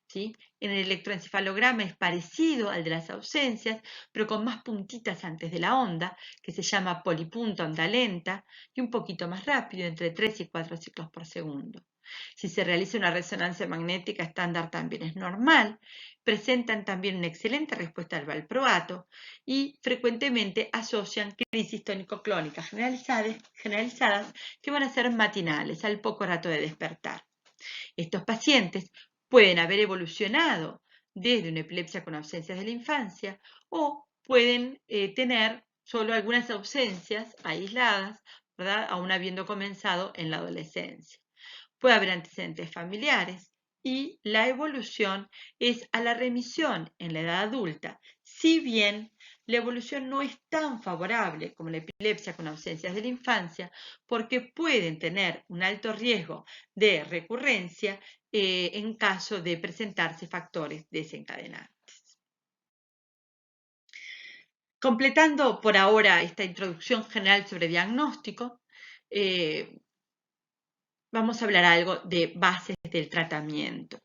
¿sí? En el electroencefalograma es parecido al de las ausencias, pero con más puntitas antes de la onda, que se llama polipunto onda lenta, y un poquito más rápido, entre 3 y 4 ciclos por segundo. Si se realiza una resonancia magnética estándar también es normal. Presentan también una excelente respuesta al valproato y frecuentemente asocian crisis tónico-clónicas generalizadas que van a ser matinales, al poco rato de despertar. Estos pacientes pueden haber evolucionado desde una epilepsia con ausencias de la infancia o pueden tener solo algunas ausencias aisladas, ¿verdad? Aún habiendo comenzado en la adolescencia. Puede haber antecedentes familiares y la evolución es a la remisión en la edad adulta, si bien la evolución no es tan favorable como la epilepsia con ausencias de la infancia, porque pueden tener un alto riesgo de recurrencia en caso de presentarse factores desencadenantes. Completando por ahora esta introducción general sobre diagnóstico, vamos a hablar algo de bases del tratamiento.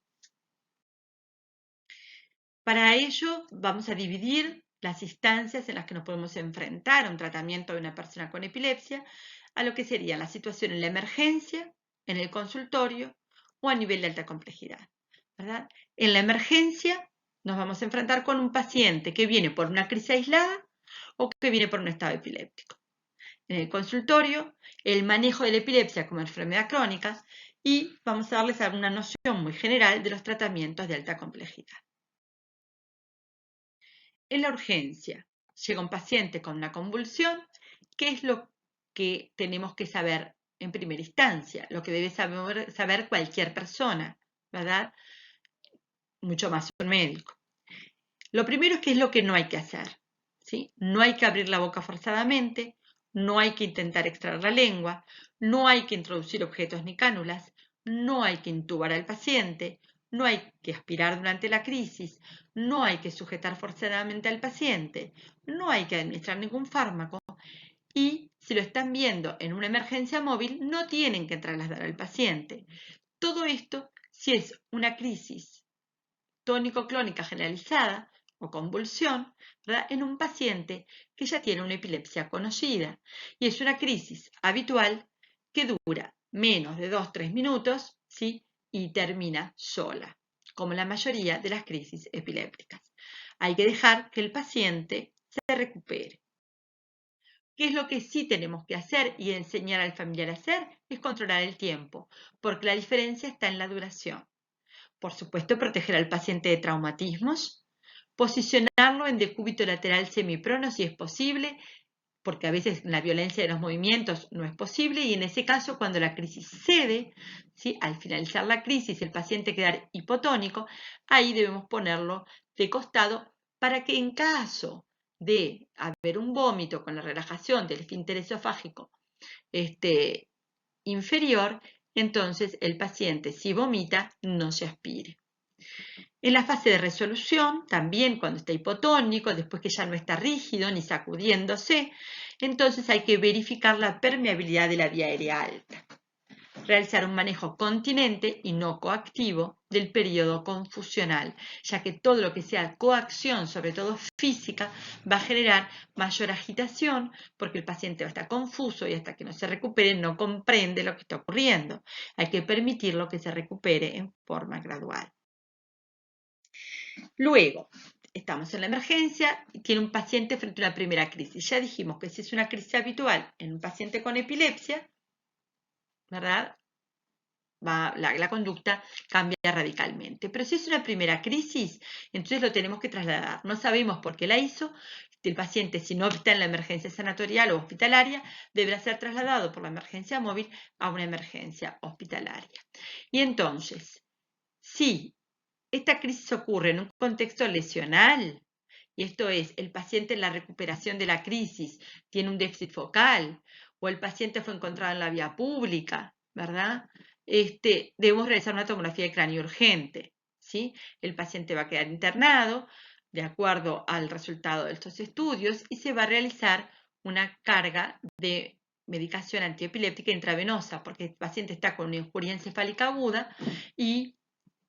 Para ello vamos a dividir las instancias en las que nos podemos enfrentar a un tratamiento de una persona con epilepsia, a lo que sería la situación en la emergencia, en el consultorio o a nivel de alta complejidad, ¿verdad? En la emergencia nos vamos a enfrentar con un paciente que viene por una crisis aislada o que viene por un estado epiléptico. En el consultorio, el manejo de la epilepsia como enfermedad crónica y vamos a darles alguna noción muy general de los tratamientos de alta complejidad. En la urgencia, llega un paciente con una convulsión. ¿Qué es lo que tenemos que saber en primera instancia? Lo que debe saber cualquier persona, ¿verdad? Mucho más un médico. Lo primero es qué es lo que no hay que hacer, ¿sí? No hay que abrir la boca forzadamente, no hay que intentar extraer la lengua, no hay que introducir objetos ni cánulas, no hay que intubar al paciente, no hay que aspirar durante la crisis, no hay que sujetar forzadamente al paciente, no hay que administrar ningún fármaco y si lo están viendo en una emergencia móvil no tienen que trasladar al paciente. Todo esto si es una crisis tónico-clónica generalizada o convulsión, ¿verdad? En un paciente que ya tiene una epilepsia conocida y es una crisis habitual que dura menos de 2-3 minutos, ¿sí? Y termina sola, como la mayoría de las crisis epilépticas. Hay que dejar que el paciente se recupere. ¿Qué es lo que sí tenemos que hacer y enseñar al familiar a hacer? Es controlar el tiempo, porque la diferencia está en la duración. Por supuesto, proteger al paciente de traumatismos, posicionarlo en decúbito lateral semiprono si es posible, porque a veces la violencia de los movimientos no es posible y en ese caso cuando la crisis cede, ¿sí? Al finalizar la crisis el paciente quedar hipotónico, ahí debemos ponerlo de costado para que en caso de haber un vómito con la relajación del esfínter esofágico inferior, entonces el paciente, si vomita, no se aspire. En la fase de resolución, también cuando está hipotónico, después que ya no está rígido ni sacudiéndose, entonces hay que verificar la permeabilidad de la vía aérea alta. Realizar un manejo continente y no coactivo del periodo confusional, ya que todo lo que sea coacción, sobre todo física, va a generar mayor agitación porque el paciente va a estar confuso y hasta que no se recupere no comprende lo que está ocurriendo. Hay que permitirlo que se recupere en forma gradual. Luego, estamos en la emergencia y tiene un paciente frente a una primera crisis. Ya dijimos que si es una crisis habitual en un paciente con epilepsia, ¿verdad? La conducta cambia radicalmente. Pero si es una primera crisis, entonces lo tenemos que trasladar. No sabemos por qué la hizo. El paciente, si no está en la emergencia sanatorial o hospitalaria, deberá ser trasladado por la emergencia móvil a una emergencia hospitalaria. Y entonces, si esta crisis ocurre en un contexto lesional, y esto es, el paciente en la recuperación de la crisis tiene un déficit focal, o el paciente fue encontrado en la vía pública, ¿verdad? Debemos realizar una tomografía de cráneo urgente, ¿sí? El paciente va a quedar internado de acuerdo al resultado de estos estudios y se va a realizar una carga de medicación antiepiléptica intravenosa, porque el paciente está con una injuria encefálica aguda y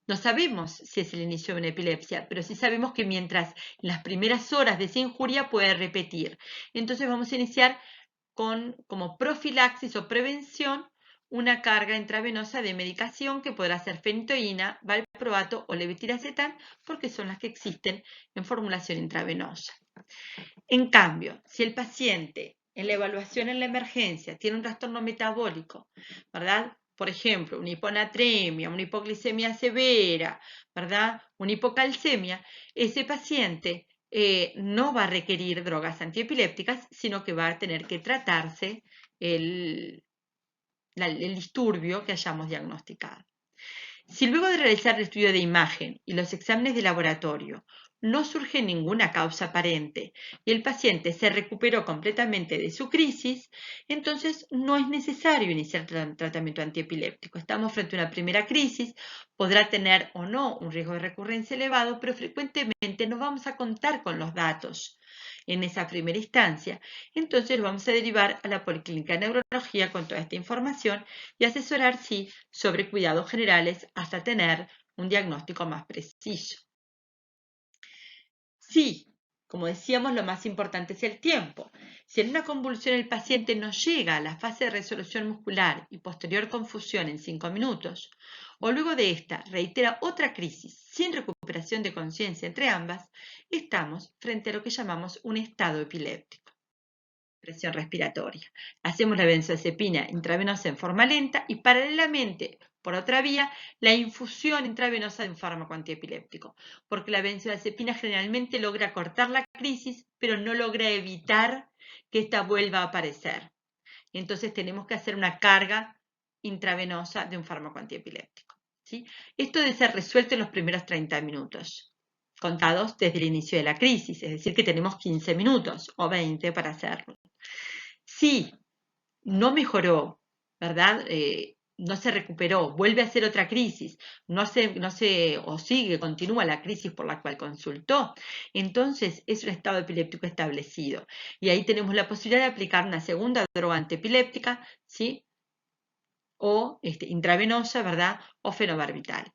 no sabemos si es el inicio de una epilepsia, pero sí sabemos que mientras en las primeras horas de esa injuria puede repetir. Entonces vamos a iniciar como profilaxis o prevención una carga intravenosa de medicación que podrá ser fenitoína, valproato o levetiracetam, porque son las que existen en formulación intravenosa. En cambio, si el paciente en la evaluación en la emergencia tiene un trastorno metabólico, ¿verdad? Por ejemplo, una hiponatremia, una hipoglicemia severa, ¿verdad? Una hipocalcemia, ese paciente no va a requerir drogas antiepilépticas, sino que va a tener que tratarse el disturbio que hayamos diagnosticado. Si luego de realizar el estudio de imagen y los exámenes de laboratorio no surge ninguna causa aparente y el paciente se recuperó completamente de su crisis, entonces no es necesario iniciar tratamiento antiepiléptico. Estamos frente a una primera crisis, podrá tener o no un riesgo de recurrencia elevado, pero frecuentemente no vamos a contar con los datos en esa primera instancia. Entonces vamos a derivar a la Policlínica de Neurología con toda esta información y asesorar, sí, sobre cuidados generales hasta tener un diagnóstico más preciso. Sí, como decíamos, lo más importante es el tiempo. Si en una convulsión el paciente no llega a la fase de resolución muscular y posterior confusión en 5 minutos, o luego de esta reitera otra crisis sin recuperación de conciencia entre ambas, estamos frente a lo que llamamos un estado epiléptico. Presión respiratoria. Hacemos la benzodiazepina intravenosa en forma lenta y paralelamente, por otra vía, la infusión intravenosa de un fármaco antiepiléptico, porque la benzodiazepina generalmente logra cortar la crisis, pero no logra evitar que ésta vuelva a aparecer. Entonces tenemos que hacer una carga intravenosa de un fármaco antiepiléptico, ¿sí? Esto debe ser resuelto en los primeros 30 minutos, contados desde el inicio de la crisis, es decir, que tenemos 15 minutos o 20 para hacerlo. Si no mejoró, ¿verdad? No se recuperó, vuelve a ser otra crisis, o continúa la crisis por la cual consultó, entonces es un estado epiléptico establecido. Y ahí tenemos la posibilidad de aplicar una segunda droga antiepiléptica, ¿sí? O intravenosa, ¿verdad? O fenobarbital.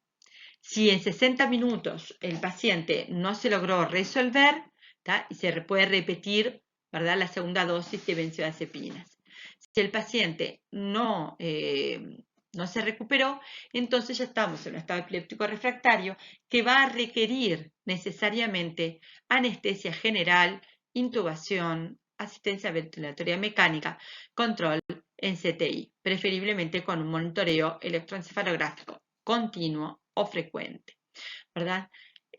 Si en 60 minutos el paciente no se logró resolver, ¿tá? Y se puede repetir, ¿verdad? La segunda dosis de benzodiazepinas. Si el paciente no se recuperó, entonces ya estamos en un estado epiléptico refractario que va a requerir necesariamente anestesia general, intubación, asistencia ventilatoria mecánica, control en CTI, preferiblemente con un monitoreo electroencefalográfico continuo o frecuente, ¿verdad?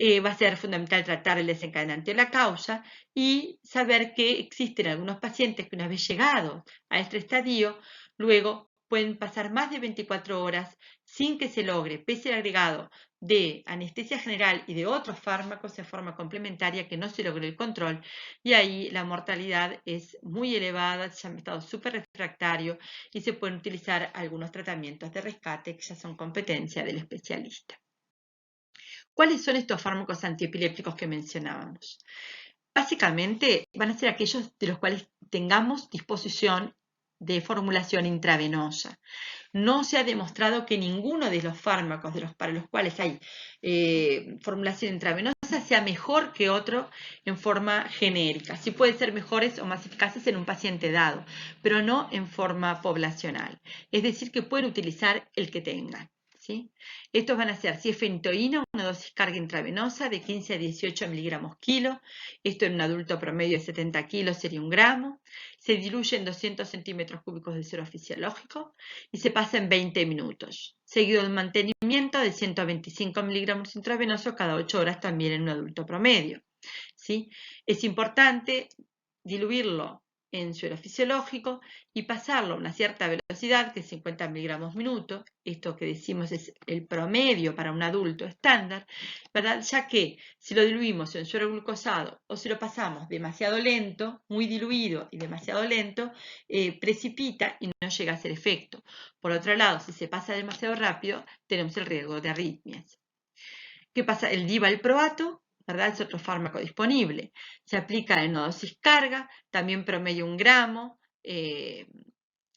Va a ser fundamental tratar el desencadenante de la causa y saber que existen algunos pacientes que una vez llegados a este estadio, luego pueden pasar más de 24 horas sin que se logre, pese al agregado de anestesia general y de otros fármacos en forma complementaria, que no se logre el control, y ahí la mortalidad es muy elevada, se llama estado súper refractario y se pueden utilizar algunos tratamientos de rescate que ya son competencia del especialista. ¿Cuáles son estos fármacos antiepilépticos que mencionábamos? Básicamente van a ser aquellos de los cuales tengamos disposición de formulación intravenosa. No se ha demostrado que ninguno de los fármacos para los cuales hay formulación intravenosa sea mejor que otro en forma genérica. Sí pueden ser mejores o más eficaces en un paciente dado, pero no en forma poblacional. Es decir, que pueden utilizar el que tengan. ¿Sí? Estos van a ser, si es fentoína, una dosis carga intravenosa de 15 a 18 miligramos kilo. Esto en un adulto promedio de 70 kilos sería 1 gramo. Se diluye en 200 centímetros cúbicos de suero fisiológico y se pasa en 20 minutos, seguido de un mantenimiento de 125 miligramos intravenosos cada 8 horas también en un adulto promedio. ¿Sí? Es importante diluirlo en suero fisiológico y pasarlo a una cierta velocidad, que es 50 miligramos minuto. Esto que decimos es el promedio para un adulto estándar, ¿verdad? Ya que si lo diluimos en suero glucosado o si lo pasamos demasiado lento, muy diluido y demasiado lento, precipita y no llega a hacer efecto. Por otro lado, si se pasa demasiado rápido, tenemos el riesgo de arritmias. ¿Qué pasa? El divalproato, ¿verdad? Es otro fármaco disponible. Se aplica en una dosis carga, también promedio 1 gramo en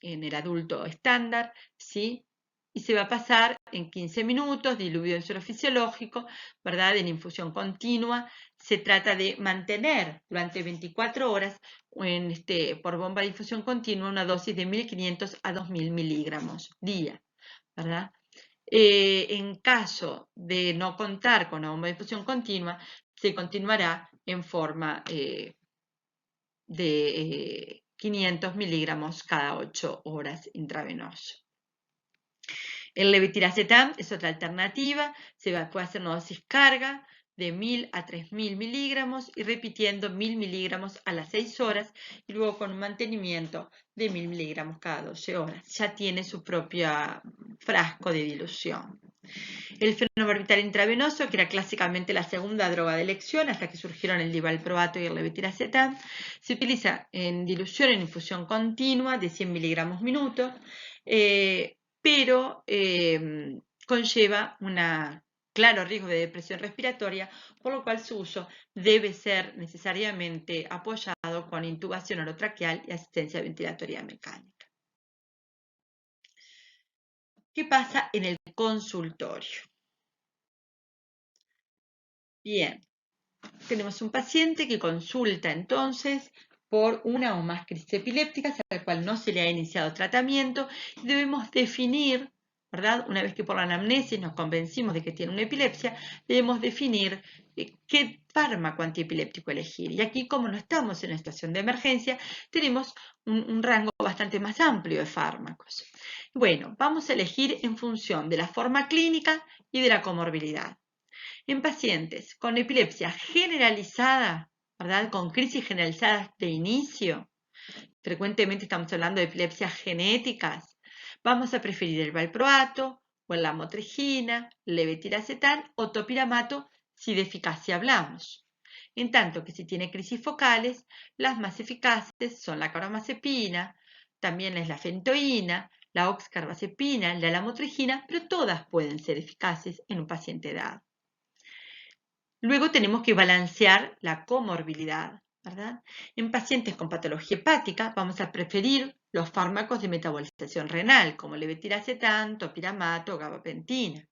el adulto estándar, ¿sí? Y se va a pasar en 15 minutos, diluido en suero fisiológico, ¿verdad? En infusión continua. Se trata de mantener durante 24 horas por bomba de infusión continua una dosis de 1.500 a 2.000 miligramos día, ¿verdad? En caso de no contar con una bomba de infusión continua, se continuará en forma de 500 miligramos cada 8 horas intravenoso. El levetiracetam es otra alternativa, puede hacer una dosis carga de 1.000 a 3.000 miligramos y repitiendo 1.000 miligramos a las 6 horas y luego con un mantenimiento de 1.000 miligramos cada 12 horas. Ya tiene su propio frasco de dilución. El fenobarbital intravenoso, que era clásicamente la segunda droga de elección hasta que surgieron el divalproato y el levetiracetam, se utiliza en dilución en infusión continua de 100 miligramos minuto, pero conlleva un claro riesgo de depresión respiratoria, por lo cual su uso debe ser necesariamente apoyado con intubación orotraqueal y asistencia ventilatoria mecánica. ¿Qué pasa en el consultorio? Bien, tenemos un paciente que consulta entonces por una o más crisis epilépticas, al cual no se le ha iniciado tratamiento, y debemos definir, ¿verdad? Una vez que por la anamnesis nos convencimos de que tiene una epilepsia, debemos definir qué fármaco antiepiléptico elegir. Y aquí, como no estamos en una situación de emergencia, tenemos un rango bastante más amplio de fármacos. Bueno, vamos a elegir en función de la forma clínica y de la comorbilidad. En pacientes con epilepsia generalizada, ¿verdad? Con crisis generalizadas de inicio, frecuentemente estamos hablando de epilepsias genéticas, vamos a preferir el valproato o la lamotrigina, levetiracetam o topiramato si de eficacia hablamos. En tanto que si tiene crisis focales, las más eficaces son la carbamazepina, también es la fentoína, la oxcarbazepina, la lamotrigina, pero todas pueden ser eficaces en un paciente dado. Luego tenemos que balancear la comorbilidad, ¿verdad? En pacientes con patología hepática vamos a preferir los fármacos de metabolización renal, como levetiracetam, topiramato o gabapentina.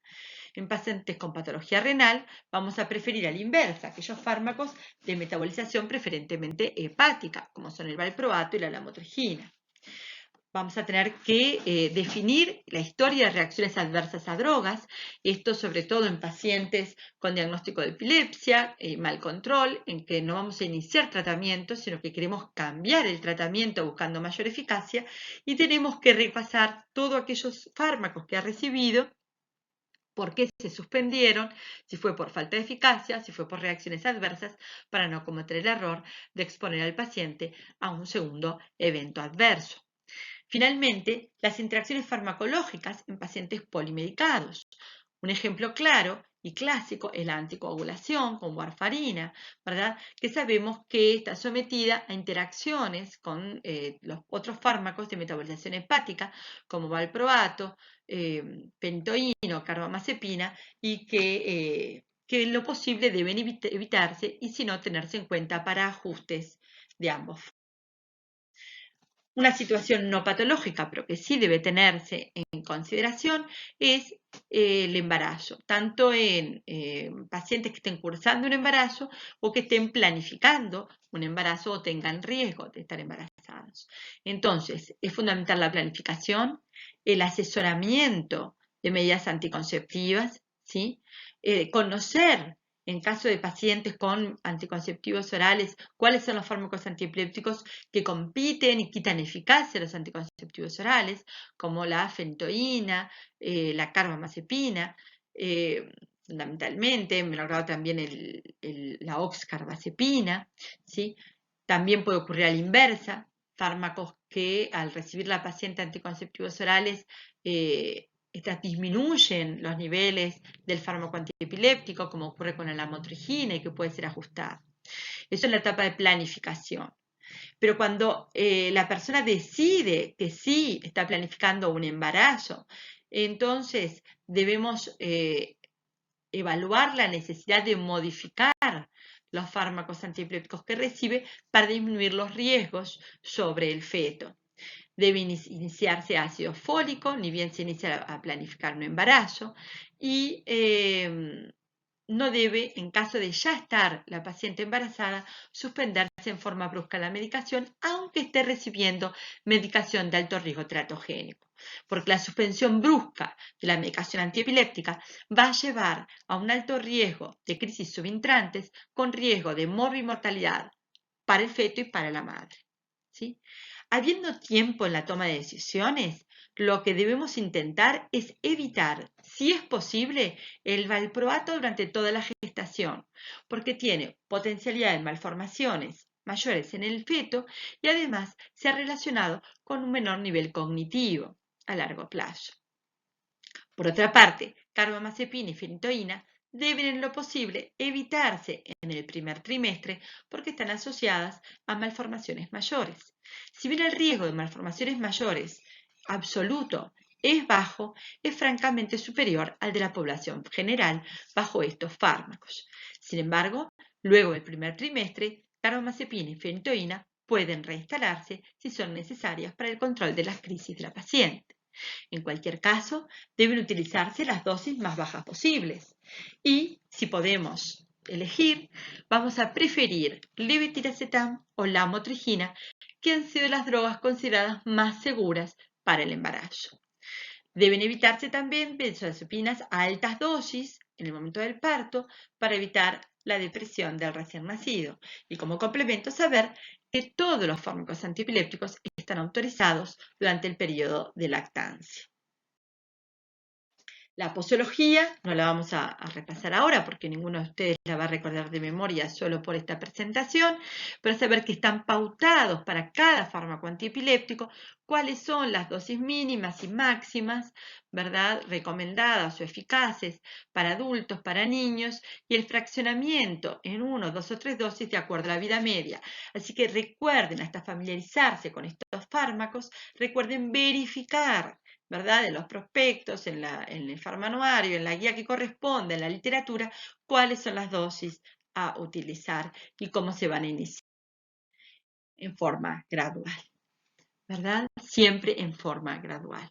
En pacientes con patología renal vamos a preferir a la inversa, aquellos fármacos de metabolización preferentemente hepática, como son el valproato y la lamotrigina. Vamos a tener que definir la historia de reacciones adversas a drogas, esto sobre todo en pacientes con diagnóstico de epilepsia, mal control, en que no vamos a iniciar tratamiento, sino que queremos cambiar el tratamiento buscando mayor eficacia y tenemos que repasar todos aquellos fármacos que ha recibido, por qué se suspendieron, si fue por falta de eficacia, si fue por reacciones adversas, para no cometer el error de exponer al paciente a un segundo evento adverso. Finalmente, las interacciones farmacológicas en pacientes polimedicados. Un ejemplo claro y clásico es la anticoagulación con warfarina, ¿verdad? Que sabemos que está sometida a interacciones con los otros fármacos de metabolización hepática, como valproato, pentoíno, carbamazepina, y que en lo posible deben evitarse y si no tenerse en cuenta para ajustes de ambos. Una situación no patológica, pero que sí debe tenerse en consideración, es el embarazo, tanto en pacientes que estén cursando un embarazo o que estén planificando un embarazo o tengan riesgo de estar embarazados. Entonces, es fundamental la planificación, el asesoramiento de medidas anticonceptivas, ¿sí? Conocer en caso de pacientes con anticonceptivos orales, cuáles son los fármacos antiepilépticos que compiten y quitan eficacia a los anticonceptivos orales, como la fentoína, la carbamazepina, fundamentalmente, me lo hablaba también la oxcarbazepina, ¿sí? También puede ocurrir a la inversa, fármacos que al recibir la paciente anticonceptivos orales estas disminuyen los niveles del fármaco antiepiléptico, como ocurre con la lamotrigina y que puede ser ajustada. Eso es la etapa de planificación. Pero cuando la persona decide que sí está planificando un embarazo, entonces debemos evaluar la necesidad de modificar los fármacos antiepilépticos que recibe para disminuir los riesgos sobre el feto. Debe iniciarse ácido fólico, ni bien se inicia a planificar un embarazo, y no debe, en caso de ya estar la paciente embarazada, suspenderse en forma brusca la medicación, aunque esté recibiendo medicación de alto riesgo teratogénico, porque la suspensión brusca de la medicación antiepiléptica va a llevar a un alto riesgo de crisis subintrantes con riesgo de morbimortalidad para el feto y para la madre, ¿sí? Habiendo tiempo en la toma de decisiones, lo que debemos intentar es evitar, si es posible, el valproato durante toda la gestación, porque tiene potencialidad de malformaciones mayores en el feto y además se ha relacionado con un menor nivel cognitivo a largo plazo. Por otra parte, carbamazepina y fentoína deben en lo posible evitarse en el primer trimestre porque están asociadas a malformaciones mayores. Si bien el riesgo de malformaciones mayores absoluto es bajo, es francamente superior al de la población general bajo estos fármacos. Sin embargo, luego del primer trimestre, carbamazepina y fentoína pueden reinstalarse si son necesarias para el control de las crisis de la paciente. En cualquier caso, deben utilizarse las dosis más bajas posibles. Y, si podemos elegir, vamos a preferir levetiracetam o lamotrigina, que han sido las drogas consideradas más seguras para el embarazo. Deben evitarse también benzodiazepinas a altas dosis en el momento del parto para evitar la depresión del recién nacido. Y como complemento, saber que todos los fármacos antiepilépticos están autorizados durante el periodo de lactancia. La posología no la vamos a repasar ahora porque ninguno de ustedes la va a recordar de memoria solo por esta presentación, pero saber que están pautados para cada fármaco antiepiléptico cuáles son las dosis mínimas y máximas, ¿verdad?, recomendadas o eficaces para adultos, para niños, y el fraccionamiento en 1, 2 o 3 dosis de acuerdo a la vida media. Así que recuerden, hasta familiarizarse con estos fármacos, recuerden verificar, ¿verdad?, en los prospectos, en el farmanuario, en la guía que corresponde, en la literatura, cuáles son las dosis a utilizar y cómo se van a iniciar en forma gradual, ¿verdad? Siempre en forma gradual.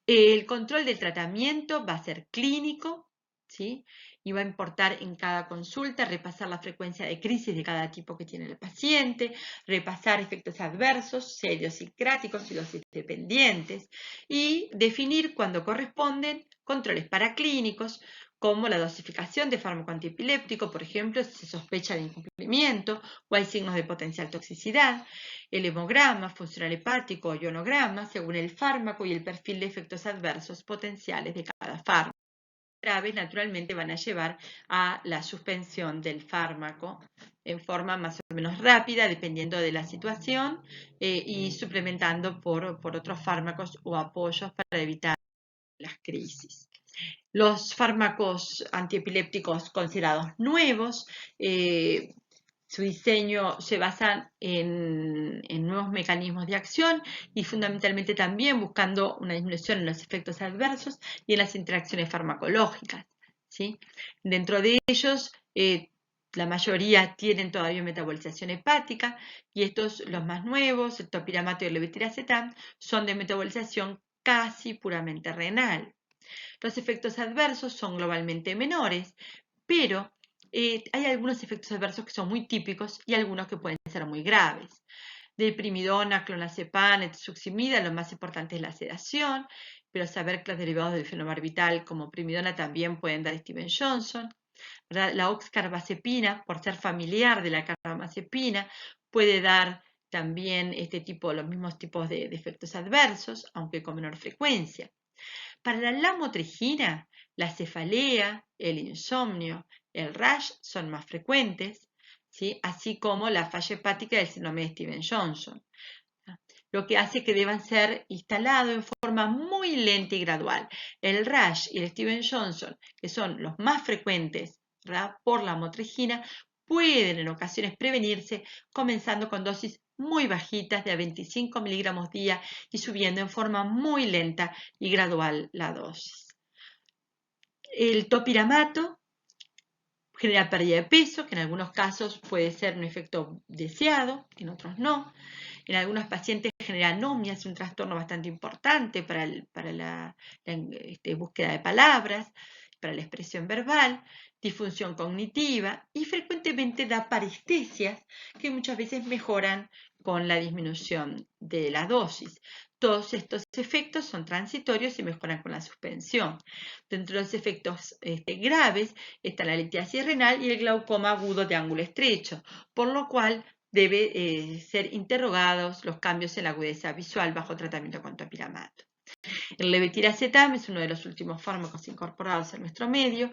El control del tratamiento va a ser clínico, ¿sí? Y va a importar en cada consulta, repasar la frecuencia de crisis de cada tipo que tiene el paciente, repasar efectos adversos, si hay idiosincráticos y dosis dependientes, y definir cuando corresponden controles paraclínicos, como la dosificación de fármaco antiepiléptico, por ejemplo, si se sospecha de incumplimiento o hay signos de potencial toxicidad, el hemograma, funcional hepático o ionograma, según el fármaco y el perfil de efectos adversos potenciales de cada fármaco. graves naturalmente van a llevar a la suspensión del fármaco en forma más o menos rápida, dependiendo de la situación, y suplementando por otros fármacos o apoyos para evitar las crisis. Los fármacos antiepilépticos considerados nuevos, su diseño se basa en nuevos mecanismos de acción y fundamentalmente también buscando una disminución en los efectos adversos y en las interacciones farmacológicas, ¿sí? Dentro de ellos, la mayoría tienen todavía metabolización hepática y estos, los más nuevos, el topiramato y el levetiracetam, son de metabolización casi puramente renal. Los efectos adversos son globalmente menores, pero hay algunos efectos adversos que son muy típicos y algunos que pueden ser muy graves. Deprimidona, clonazepam, etsuximida, lo más importante es la sedación, pero saber que los derivados del fenobarbital como primidona también pueden dar Stevens-Johnson. La oxcarbazepina, por ser familiar de la carbamazepina, puede dar también los mismos tipos de efectos adversos, aunque con menor frecuencia. Para la lamotrigina, la cefalea, el insomnio, el rash son más frecuentes, ¿sí? Así como la falla hepática del síndrome de Stevens-Johnson, lo que hace que deban ser instalados en forma muy lenta y gradual. El rash y el Stevens-Johnson, que son los más frecuentes, ¿verdad?, por la motrigina, pueden en ocasiones prevenirse comenzando con dosis muy bajitas de a 25 miligramos día y subiendo en forma muy lenta y gradual la dosis. El topiramato genera pérdida de peso, que en algunos casos puede ser un efecto deseado, en otros no. En algunos pacientes genera anomia, es un trastorno bastante importante para la búsqueda de palabras, para la expresión verbal, disfunción cognitiva y frecuentemente da parestesias que muchas veces mejoran con la disminución de la dosis. Todos estos efectos son transitorios y mejoran con la suspensión. Dentro de los efectos graves está la litiasis renal y el glaucoma agudo de ángulo estrecho, por lo cual debe ser interrogados los cambios en la agudeza visual bajo tratamiento con topiramato. El levetiracetam es uno de los últimos fármacos incorporados en nuestro medio,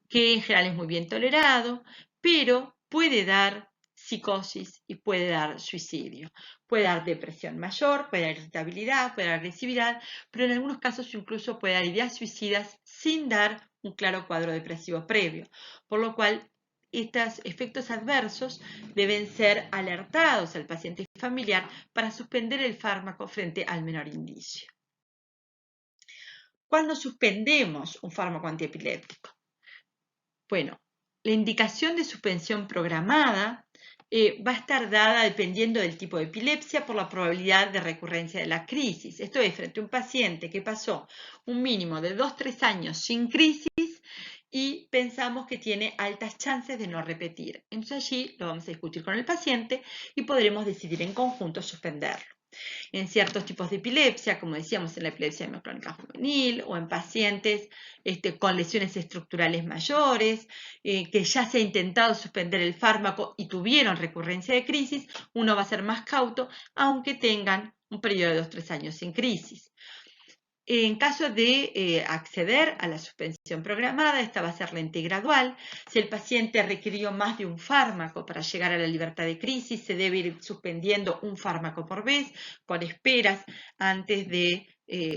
que en general es muy bien tolerado, pero puede dar psicosis y puede dar suicidio. Puede dar depresión mayor, puede dar irritabilidad, puede dar agresividad, pero en algunos casos incluso puede dar ideas suicidas sin dar un claro cuadro depresivo previo, por lo cual estos efectos adversos deben ser alertados al paciente familiar para suspender el fármaco frente al menor indicio. ¿Cuándo suspendemos un fármaco antiepiléptico? Bueno, la indicación de suspensión programada va a estar dada dependiendo del tipo de epilepsia por la probabilidad de recurrencia de la crisis. Esto es, frente a un paciente que pasó un mínimo de 2-3 años sin crisis y pensamos que tiene altas chances de no repetir. Entonces allí lo vamos a discutir con el paciente y podremos decidir en conjunto suspenderlo. En ciertos tipos de epilepsia, como decíamos en la epilepsia mioclónica juvenil o en pacientes con lesiones estructurales mayores, que ya se ha intentado suspender el fármaco y tuvieron recurrencia de crisis, uno va a ser más cauto, aunque tengan un periodo de 2-3 años sin crisis. En caso de acceder a la suspensión programada, esta va a ser lenta y gradual. Si el paciente requirió más de un fármaco para llegar a la libertad de crisis, se debe ir suspendiendo un fármaco por vez, con esperas antes de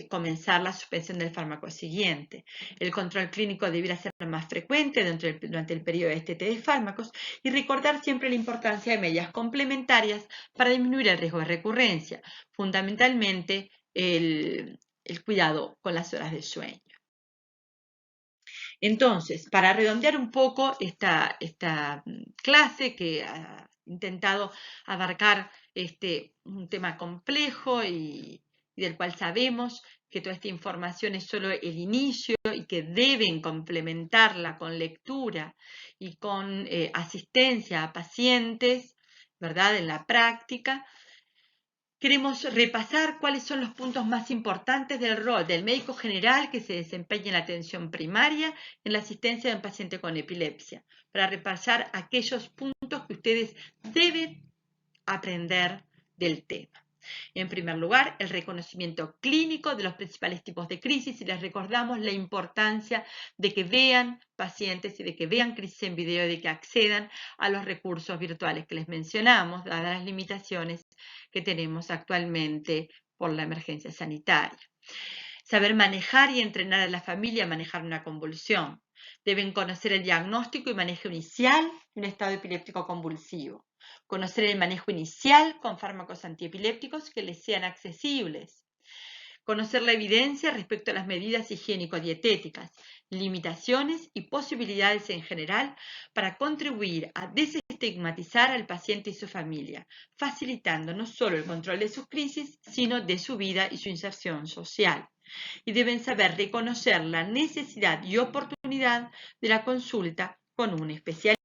comenzar la suspensión del fármaco siguiente. El control clínico debiera ser más frecuente durante el periodo de fármacos y recordar siempre la importancia de medidas complementarias para disminuir el riesgo de recurrencia, fundamentalmente el cuidado con las horas de sueño. Entonces, para redondear un poco esta clase que ha intentado abarcar un tema complejo y del cual sabemos que toda esta información es solo el inicio y que deben complementarla con lectura y con asistencia a pacientes, ¿verdad?, en la práctica. Queremos repasar cuáles son los puntos más importantes del rol del médico general que se desempeña en la atención primaria en la asistencia de un paciente con epilepsia, para repasar aquellos puntos que ustedes deben aprender del tema. En primer lugar, el reconocimiento clínico de los principales tipos de crisis, y les recordamos la importancia de que vean pacientes y de que vean crisis en video y de que accedan a los recursos virtuales que les mencionamos, dadas las limitaciones que tenemos actualmente por la emergencia sanitaria. Saber manejar y entrenar a la familia a manejar una convulsión. Deben conocer el diagnóstico y manejo inicial de un estado epiléptico convulsivo. Conocer el manejo inicial con fármacos antiepilépticos que les sean accesibles. Conocer la evidencia respecto a las medidas higiénico-dietéticas, limitaciones y posibilidades en general para contribuir a desestigmatizar al paciente y su familia, facilitando no solo el control de sus crisis, sino de su vida y su inserción social. Y deben saber reconocer la necesidad y oportunidad de la consulta con un especialista.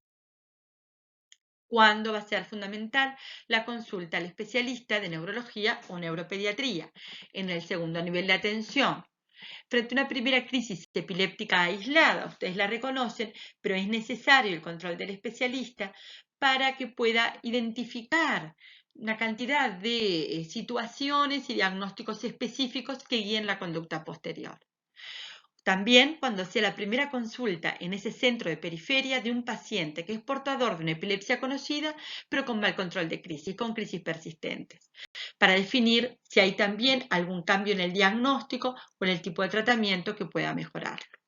¿Cuándo va a ser fundamental la consulta al especialista de neurología o neuropediatría? En el segundo nivel de atención. Frente a una primera crisis epiléptica aislada, ustedes la reconocen, pero es necesario el control del especialista para que pueda identificar una cantidad de situaciones y diagnósticos específicos que guíen la conducta posterior. También cuando sea la primera consulta en ese centro de periferia de un paciente que es portador de una epilepsia conocida, pero con mal control de crisis, con crisis persistentes, para definir si hay también algún cambio en el diagnóstico o en el tipo de tratamiento que pueda mejorarlo.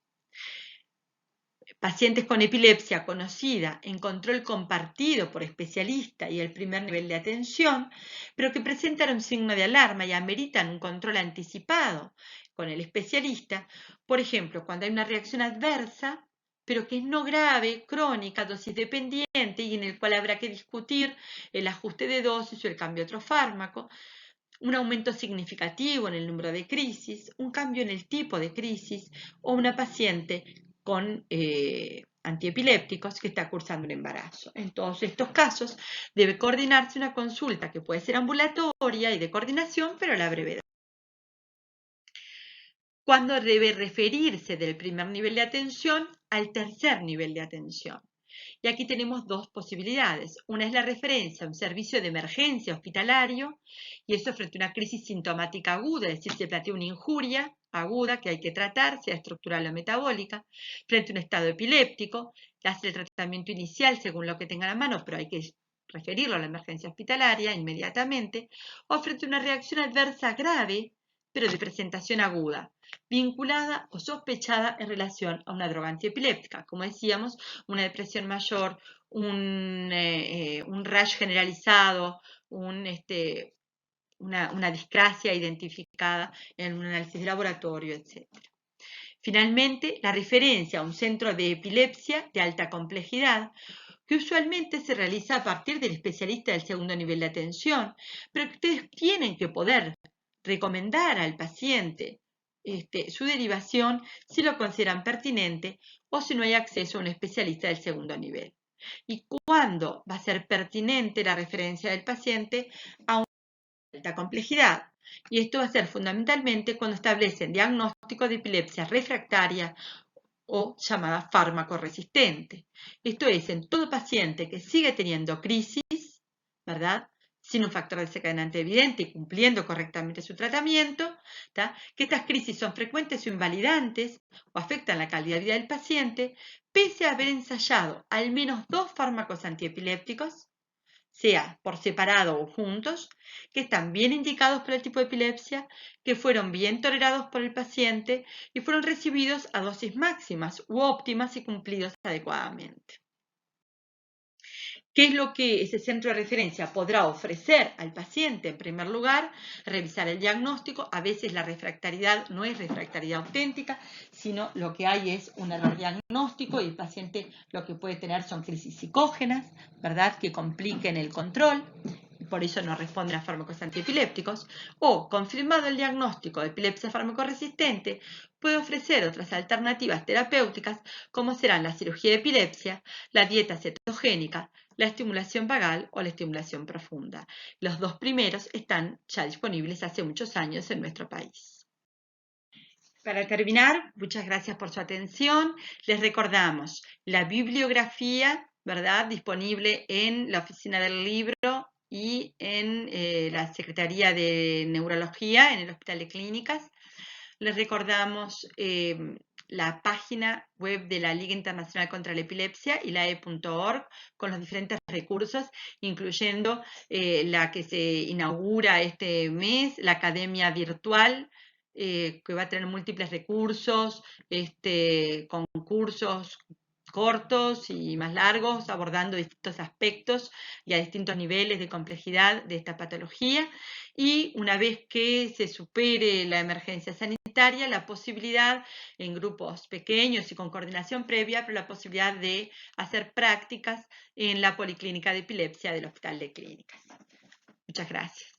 Pacientes con epilepsia conocida en control compartido por especialista y el primer nivel de atención, pero que presentan un signo de alarma y ameritan un control anticipado con el especialista, por ejemplo, cuando hay una reacción adversa, pero que es no grave, crónica, dosis dependiente y en el cual habrá que discutir el ajuste de dosis o el cambio de otro fármaco, un aumento significativo en el número de crisis, un cambio en el tipo de crisis o una paciente con antiepilépticos que está cursando un embarazo. En todos estos casos debe coordinarse una consulta que puede ser ambulatoria y de coordinación, pero a la brevedad. ¿Cuándo debe referirse del primer nivel de atención al tercer nivel de atención? Y aquí tenemos dos posibilidades. Una es la referencia a un servicio de emergencia hospitalario, y eso frente a una crisis sintomática aguda, es decir, se plantea una injuria aguda que hay que tratar, sea estructural o metabólica, frente a un estado epiléptico, hace el tratamiento inicial según lo que tenga a la mano, pero hay que referirlo a la emergencia hospitalaria inmediatamente, o frente a una reacción adversa grave, pero de presentación aguda, vinculada o sospechada en relación a una droga antiepiléptica, como decíamos, una depresión mayor, un rash generalizado, una discrasia identificada en un análisis de laboratorio, etc. Finalmente, la referencia a un centro de epilepsia de alta complejidad, que usualmente se realiza a partir del especialista del segundo nivel de atención, pero que ustedes tienen que poder recomendar al paciente su derivación si lo consideran pertinente o si no hay acceso a un especialista del segundo nivel. ¿Y cuándo va a ser pertinente la referencia del paciente a una alta complejidad? Y esto va a ser fundamentalmente cuando establecen diagnóstico de epilepsia refractaria o llamada fármaco resistente. Esto es, en todo paciente que sigue teniendo crisis, ¿verdad?, sin un factor desencadenante evidente y cumpliendo correctamente su tratamiento, que estas crisis son frecuentes o invalidantes o afectan la calidad de vida del paciente, pese a haber ensayado al menos 2 fármacos antiepilépticos, sea por separado o juntos, que están bien indicados para el tipo de epilepsia, que fueron bien tolerados por el paciente y fueron recibidos a dosis máximas u óptimas y cumplidos adecuadamente. ¿Qué es lo que ese centro de referencia podrá ofrecer al paciente? En primer lugar, revisar el diagnóstico. A veces la refractariedad no es refractariedad auténtica, sino lo que hay es un error diagnóstico y el paciente lo que puede tener son crisis psicógenas, ¿verdad?, que compliquen el control. Por eso no responden a fármacos antiepilépticos, o, confirmado el diagnóstico de epilepsia farmacoresistente, puede ofrecer otras alternativas terapéuticas como serán la cirugía de epilepsia, la dieta cetogénica, la estimulación vagal o la estimulación profunda. Los 2 primeros están ya disponibles hace muchos años en nuestro país. Para terminar, muchas gracias por su atención. Les recordamos la bibliografía, ¿verdad?, disponible en la oficina del libro y en la Secretaría de Neurología en el Hospital de Clínicas. Les recordamos la página web de la Liga Internacional contra la Epilepsia, ilae.org, con los diferentes recursos, incluyendo la que se inaugura este mes, la Academia Virtual, que va a tener múltiples recursos, concursos cortos y más largos, abordando distintos aspectos y a distintos niveles de complejidad de esta patología. Y una vez que se supere la emergencia sanitaria, la posibilidad en grupos pequeños y con coordinación previa, pero la posibilidad de hacer prácticas en la Policlínica de Epilepsia del Hospital de Clínicas. Muchas gracias.